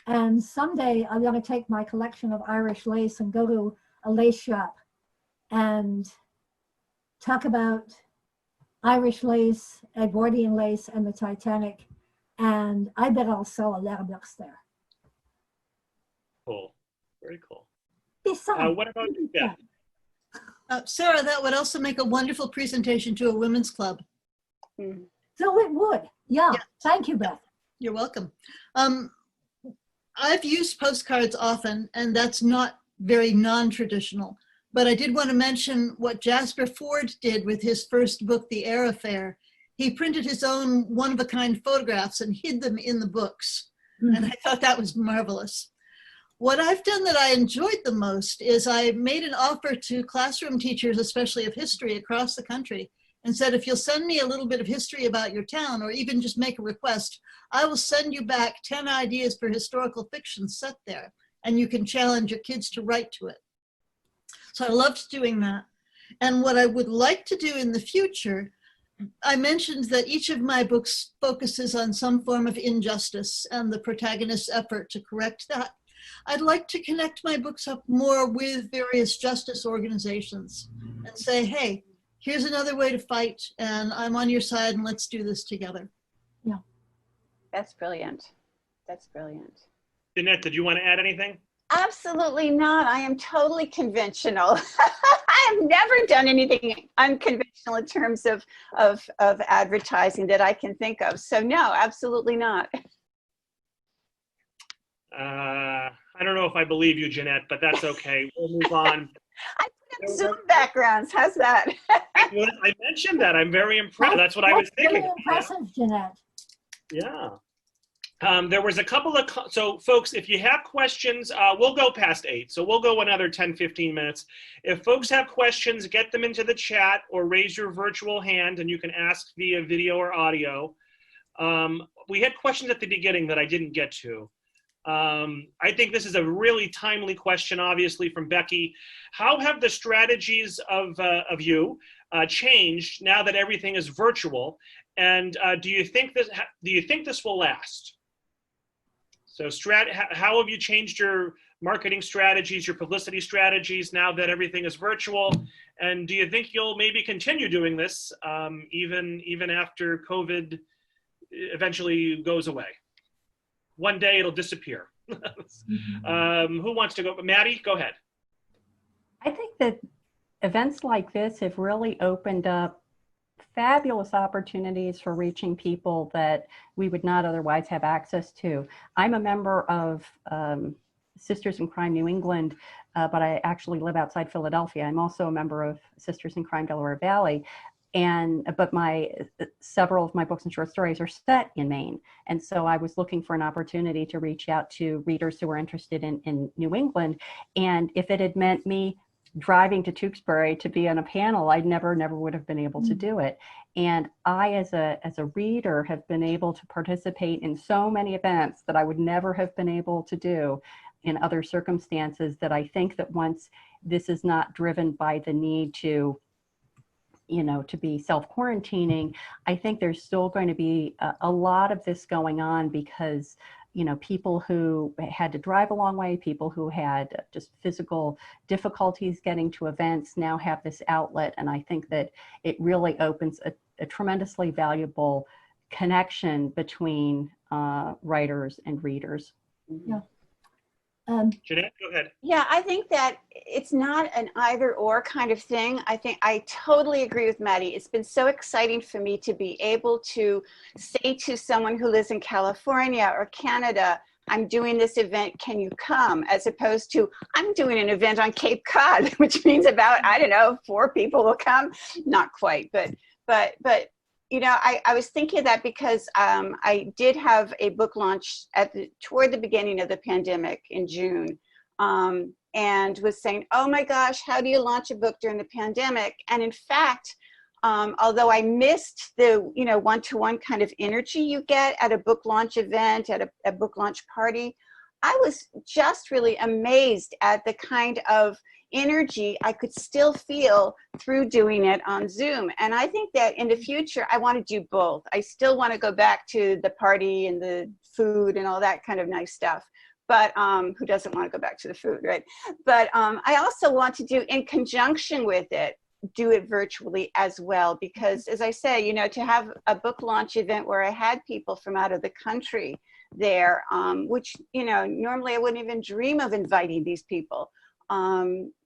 And someday I'm going to take my collection of Irish lace and go to a lace shop and talk about Irish lace, Edwardian lace, and the Titanic. And I bet I'll sell a lot of books there. Cool. Very cool. Besides, what about you? Yeah. Sarah, that would also make a wonderful presentation to a women's club. So it would. Yeah. Thank you, Beth. You're welcome. I've used postcards often, and that's not very non-traditional. But I did want to mention what Jasper Fforde did with his first book, The Air Affair. He printed his own one-of-a-kind photographs and hid them in the books. And I thought that was marvelous. What I've done that I enjoyed the most is I made an offer to classroom teachers, especially of history across the country, and said, if you'll send me a little bit of history about your town, or even just make a request, I will send you back 10 ideas for historical fiction set there, and you can challenge your kids to write to it. So I loved doing that. And what I would like to do in the future, I mentioned that each of my books focuses on some form of injustice and the protagonist's effort to correct that. I'd like to connect my books up more with various justice organizations and say, hey, here's another way to fight, and I'm on your side, and let's do this together. Yeah. That's brilliant. That's brilliant. Jeannette, did you want to add anything? Absolutely not. I am totally conventional. I have never done anything unconventional in terms of advertising that I can think of. So no, absolutely not. I don't know if I believe you, Jeannette, but that's okay. We'll move on. I put up Zoom backgrounds. How's that? I mentioned that. I'm very impressed. That's what I was thinking. Really impressive, Jeannette. Yeah. There was a couple of, so folks, if you have questions, we'll go past 8. So we'll go another 10, 15 minutes. If folks have questions, get them into the chat or raise your virtual hand and you can ask via video or audio. We had questions at the beginning that I didn't get to. I think this is a really timely question, obviously, from Becky. How have the strategies of you changed now that everything is virtual? And do you think this will last? So how have you changed your marketing strategies, your publicity strategies now that everything is virtual? And do you think you'll maybe continue doing this even after COVID eventually goes away? One day it'll disappear. Who wants to go? Matty, go ahead. I think that events like this have really opened up fabulous opportunities for reaching people that we would not otherwise have access to. I'm a member of Sisters in Crime New England, but I actually live outside Philadelphia. I'm also a member of Sisters in Crime Delaware Valley. But several of my books and short stories are set in Maine. And so I was looking for an opportunity to reach out to readers who were interested in New England. And if it had meant me driving to Tewksbury to be on a panel, I never would have been able to do it. And I, as a reader, have been able to participate in so many events that I would never have been able to do in other circumstances, that I think that once this is not driven by the need to be self-quarantining, I think there's still going to be a lot of this going on because, people who had to drive a long way, people who had just physical difficulties getting to events now have this outlet. And I think that it really opens a tremendously valuable connection between writers and readers. Yeah. Jeannette, go ahead. Yeah, I think that it's not an either or kind of thing. I think I totally agree with Matty. It's been so exciting for me to be able to say to someone who lives in California or Canada, I'm doing this event, can you come? As opposed to, I'm doing an event on Cape Cod, which means about, 4 people will come. Not quite, but I was thinking of that because I did have a book launch toward the beginning of the pandemic in June, and was saying, oh my gosh, how do you launch a book during the pandemic? And in fact, although I missed the one-to-one kind of energy you get at a book launch event, at a book launch party, I was just really amazed at the kind of energy I could still feel through doing it on Zoom. And I think that in the future, I want to do both. I still want to go back to the party and the food and all that kind of nice stuff. But who doesn't want to go back to the food, right? But I also want to do, in conjunction with it, do it virtually as well. Because as I say, to have a book launch event where I had people from out of the country there, which, normally I wouldn't even dream of inviting these people,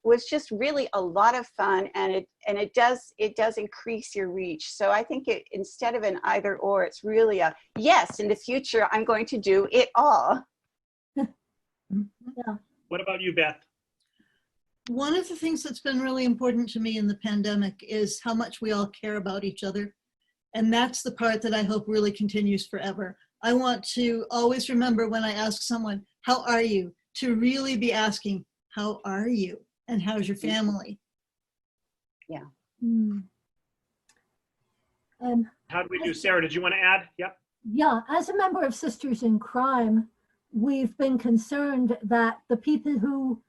was just really a lot of fun, and it does increase your reach. So I think instead of an either or, it's really a yes, in the future I'm going to do it all. Yeah. What about you, Beth? One of the things that's been really important to me in the pandemic is how much we all care about each other. And that's the part that I hope really continues forever. I want to always remember when I ask someone, how are you? To really be asking, how are you? And how's your family? Yeah. How do we do? Sarah, did you want to add? Yep. Yeah, as a member of Sisters in Crime, we've been concerned that the people who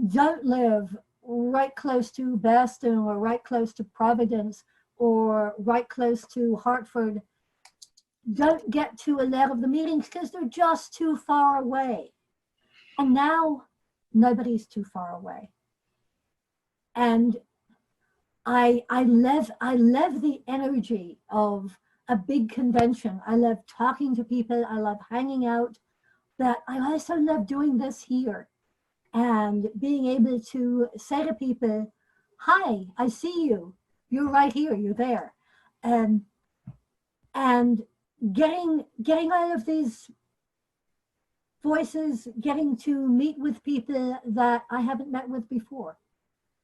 don't live right close to Boston or right close to Providence or right close to Hartford don't get to a lot of the meetings because they're just too far away. And now nobody's too far away. And I love the energy of a big convention. I love talking to people. I love hanging out. But I also love doing this here and being able to say to people, "Hi, I see you. You're right here. You're there," and getting all of these voices, getting to meet with people that I haven't met with before.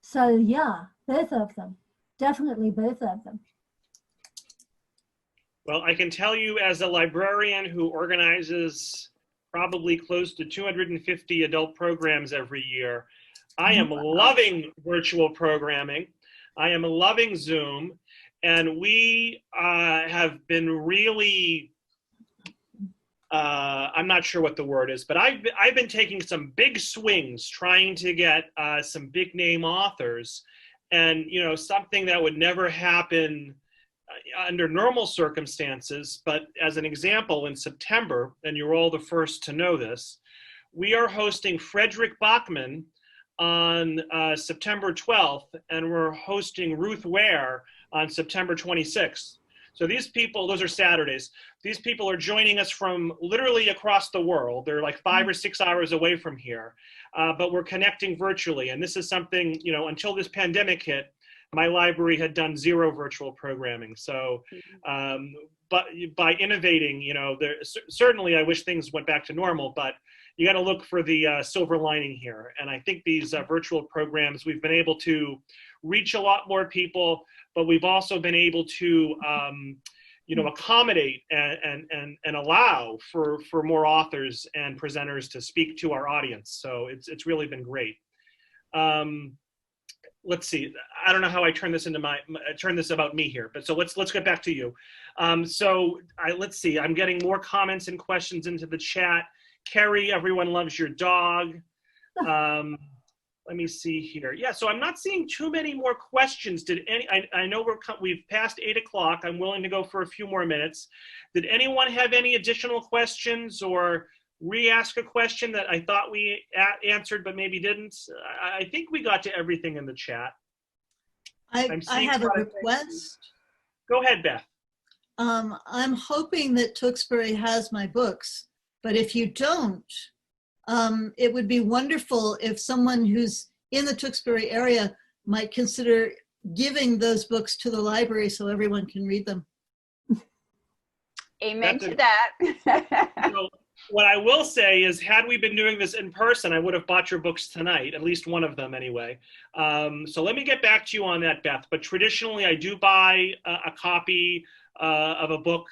So yeah, both of them, definitely both of them. Well, I can tell you as a librarian who organizes probably close to 250 adult programs every year, I am loving virtual programming. I am loving Zoom, and we have been really, I'm not sure what the word is, but I've been taking some big swings trying to get some big name authors, and something that would never happen under normal circumstances. But as an example, in September, and you're all the first to know this, we are hosting Frederick Bachman on September 12th, and we're hosting Ruth Ware on September 26th. So these people, those are Saturdays, these people are joining us from literally across the world. They're like 5 or 6 hours away from here, but we're connecting virtually. And this is something, until this pandemic hit, my library had done 0 virtual programming. So, but by innovating, certainly I wish things went back to normal, but you got to look for the silver lining here. And I think these virtual programs, we've been able to reach a lot more people, but we've also been able to, accommodate and allow for more authors and presenters to speak to our audience. So it's really been great. Let's see. I don't know how I turn this into turn this about me here, but so let's get back to you. Let's see. I'm getting more comments and questions into the chat. Carrie, everyone loves your dog. Let me see here. Yeah, so I'm not seeing too many more questions. I know we've passed 8 o'clock. I'm willing to go for a few more minutes. Did anyone have any additional questions or re-ask a question that I thought we answered but maybe didn't? I think we got to everything in the chat. I have a request. Go ahead, Beth. I'm hoping that Tewksbury has my books, but if you don't, it would be wonderful if someone who's in the Tewksbury area might consider giving those books to the library so everyone can read them. Amen to that. So, what I will say is, had we been doing this in person, I would have bought your books tonight, at least one of them anyway. So let me get back to you on that, Beth. But traditionally, I do buy a copy of a book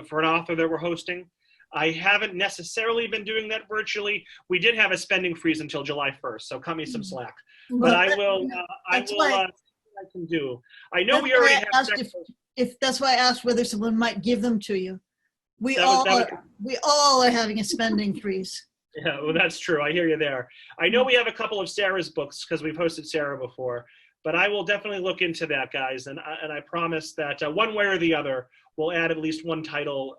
for an author that we're hosting. I haven't necessarily been doing that virtually. We did have a spending freeze until July 1st, so cut me some slack. But I will see what I can do. I know we already have if that's why I asked whether someone might give them to you. We all are having a spending freeze. Yeah, well, that's true. I hear you there. I know we have a couple of Sarah's books because we've hosted Sarah before, but I will definitely look into that, guys. And I promise that one way or the other, we'll add at least one title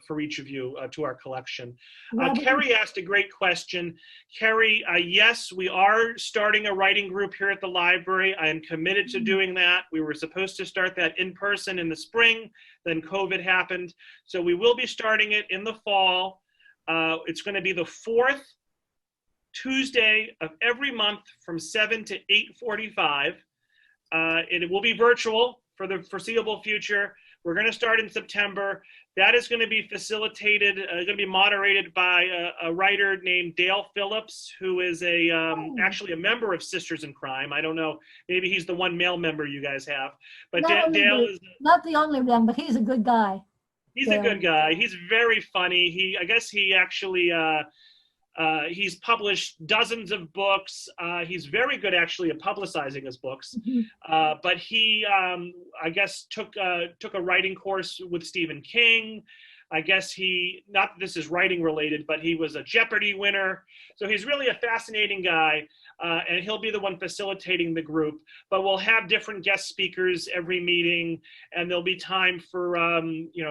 for each of you to our collection. Carrie asked a great question. Carrie, yes, we are starting a writing group here at the library. I am committed to doing that. We were supposed to start that in person in the spring, then COVID happened. So we will be starting it in the fall. It's going to be the 4th Tuesday of every month from 7 to 8:45. It will be virtual for the foreseeable future. We're going to start in September. That is going to be facilitated, going to be moderated by a writer named Dale Phillips, who is actually a member of Sisters in Crime. I don't know, maybe he's the one male member you guys have. But Dale is not the only one, but he's a good guy. He's a good guy. He's very funny. I guess he actually, he's published dozens of books. He's very good actually at publicizing his books. But he, I guess, took a writing course with Stephen King. I guess not that this is writing related, but he was a Jeopardy winner. So he's really a fascinating guy. And he'll be the one facilitating the group, but we'll have different guest speakers every meeting, and there'll be time for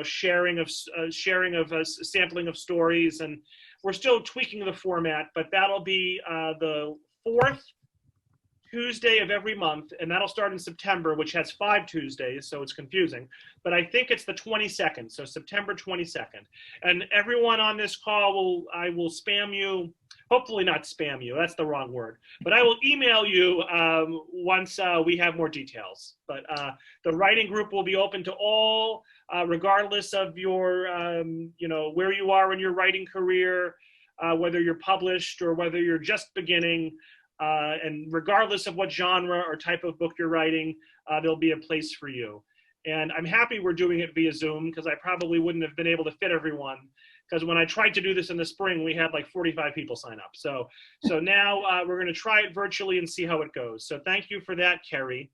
sharing of sampling of stories, and we're still tweaking the format, but that'll be the 4th Tuesday of every month, and that'll start in September, which has 5 Tuesdays, so it's confusing. But I think it's the 22nd, so September 22nd. And everyone on this call I will spam you, hopefully not spam you, that's the wrong word, but I will email you once we have more details. But the writing group will be open to all, regardless of your, where you are in your writing career, whether you're published or whether you're just beginning. And regardless of what genre or type of book you're writing, there'll be a place for you. And I'm happy we're doing it via Zoom, because I probably wouldn't have been able to fit everyone. Because when I tried to do this in the spring, we had like 45 people sign up. So now we're going to try it virtually and see how it goes. So thank you for that, Kerry.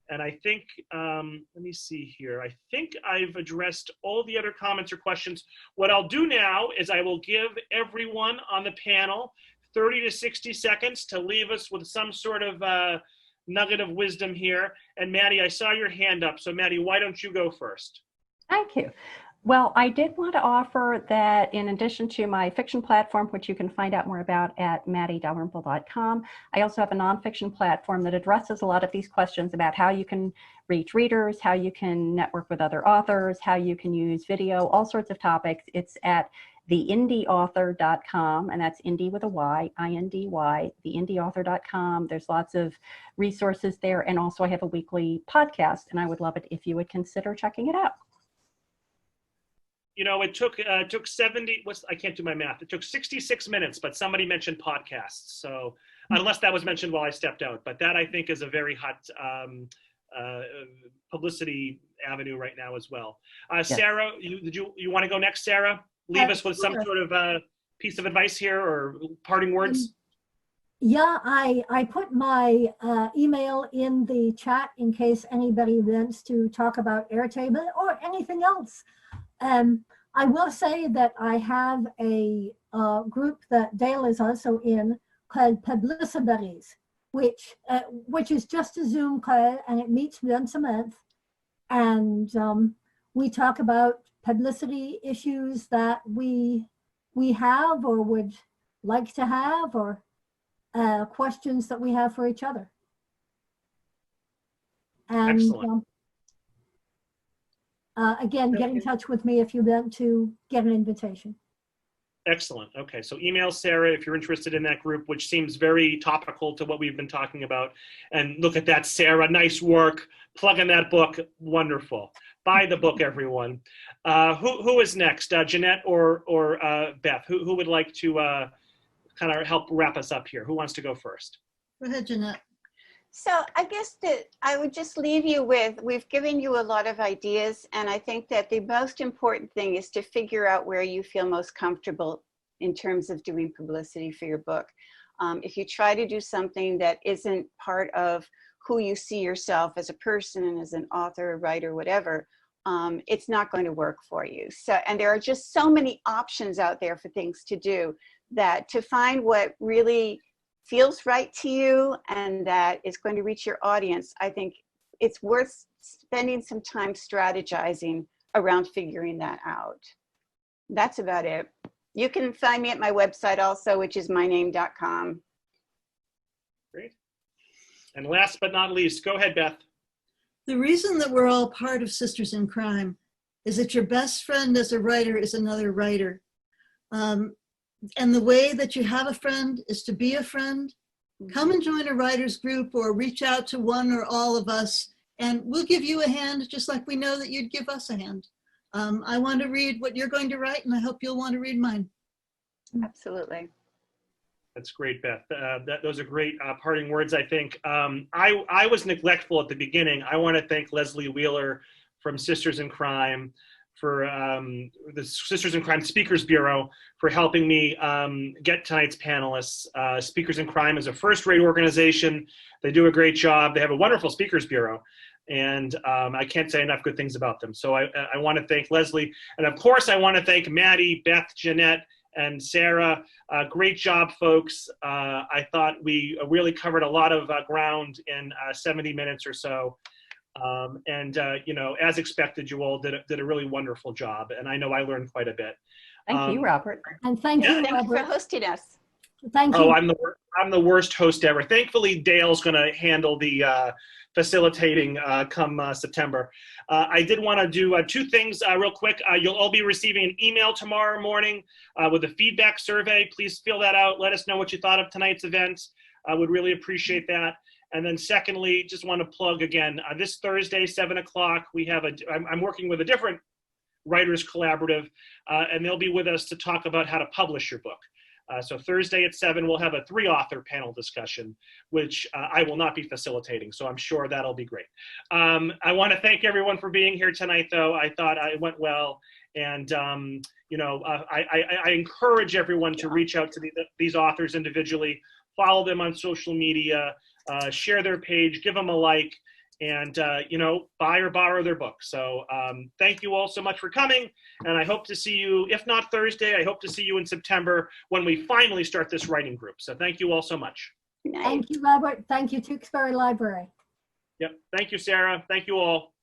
And I think, let me see here. I think I've addressed all the other comments or questions. What I'll do now is I will give everyone on the panel 30 to 60 seconds to leave us with some sort of nugget of wisdom here. And Matty, I saw your hand up. So Matty, why don't you go first? Thank you. Well, I did want to offer that in addition to my fiction platform, which you can find out more about at mattydalrymple.com, I also have a nonfiction platform that addresses a lot of these questions about how you can reach readers, how you can network with other authors, how you can use video, all sorts of topics. It's at theindyauthor.com, and that's indie with a Y, I-N-D-Y, theindyauthor.com. There's lots of resources there, and also I have a weekly podcast, and I would love it if you would consider checking it out. You know, it took 70, I can't do my math. It took 66 minutes, but somebody mentioned podcasts. So unless that was mentioned while I stepped out, but that I think is a very hot publicity avenue right now as well. Yes. Sarah, you want to go next, Sarah? Leave us with some sort of piece of advice here or parting words. Yeah, I put my email in the chat in case anybody wants to talk about Airtable or anything else. I will say that I have a group that Dale is also in called Publicize, which is just a Zoom call, and it meets once a month. And we talk about publicity issues that we have or would like to have, or questions that we have for each other. And excellent. Again, get in touch with me if you want to get an invitation. Excellent. Okay, so email Sarah if you're interested in that group, which seems very topical to what we've been talking about. And look at that, Sarah. Nice work. Plug in that book. Wonderful. Buy the book, everyone. Who is next? Jeannette or Beth? Who would like to kind of help wrap us up here? Who wants to go first? Go ahead, Jeannette. So I guess that I would just leave you with, we've given you a lot of ideas, and I think that the most important thing is to figure out where you feel most comfortable in terms of doing publicity for your book. If you try to do something that isn't part of who you see yourself as a person and as an author, writer, whatever, it's not going to work for you. So, and there are just so many options out there for things to do, that to find what really feels right to you and that is going to reach your audience, I think it's worth spending some time strategizing around figuring that out. That's about it. You can find me at my website also, which is myname.com. Great. And last but not least, go ahead, Beth. The reason that we're all part of Sisters in Crime is that your best friend as a writer is another writer. And the way that you have a friend is to be a friend. Come and join a writer's group or reach out to one or all of us, and we'll give you a hand just like we know that you'd give us a hand. I want to read what you're going to write, and I hope you'll want to read mine. Absolutely. That's great, Beth. Those are great parting words, I think. I was neglectful at the beginning. I want to thank Leslie Wheeler from Sisters in Crime, for the Sisters in Crime Speakers Bureau, for helping me get tonight's panelists. Speakers in Crime is a first-rate organization. They do a great job. They have a wonderful Speakers Bureau, and I can't say enough good things about them. So I want to thank Leslie. And of course, I want to thank Matty, Beth, Jeannette, and Sarah. Great job, folks. I thought we really covered a lot of ground in 70 minutes or so. You know, as expected, you all did a really wonderful job, and I know I learned quite a bit. Thank you, Robert. And thank you, Thank you for Robert. hosting us. Thank Oh, you. I'm the worst host ever. Thankfully, Dale's going to handle the facilitating come September. I did want to do two things real quick. You'll all be receiving an email tomorrow morning with a feedback survey. Please fill that out. Let us know what you thought of tonight's event. I would really appreciate that. And then secondly, just want to plug again, this Thursday, 7 o'clock, I'm working with a different writers collaborative, and they'll be with us to talk about how to publish your book. So Thursday at 7, we'll have a 3-author panel discussion, which I will not be facilitating. So I'm sure that'll be great. I want to thank everyone for being here tonight, though. I thought it went well. And, I encourage everyone to reach out to these authors individually, follow them on social media, share their page, give them a like, and, buy or borrow their book. So thank you all so much for coming. And I hope to see you, if not Thursday, I hope to see you in September when we finally start this writing group. So thank you all so much. Good night. Thank you, Robert. Thank you, Tewksbury Library. Yep. Thank you, Sarah. Thank you all.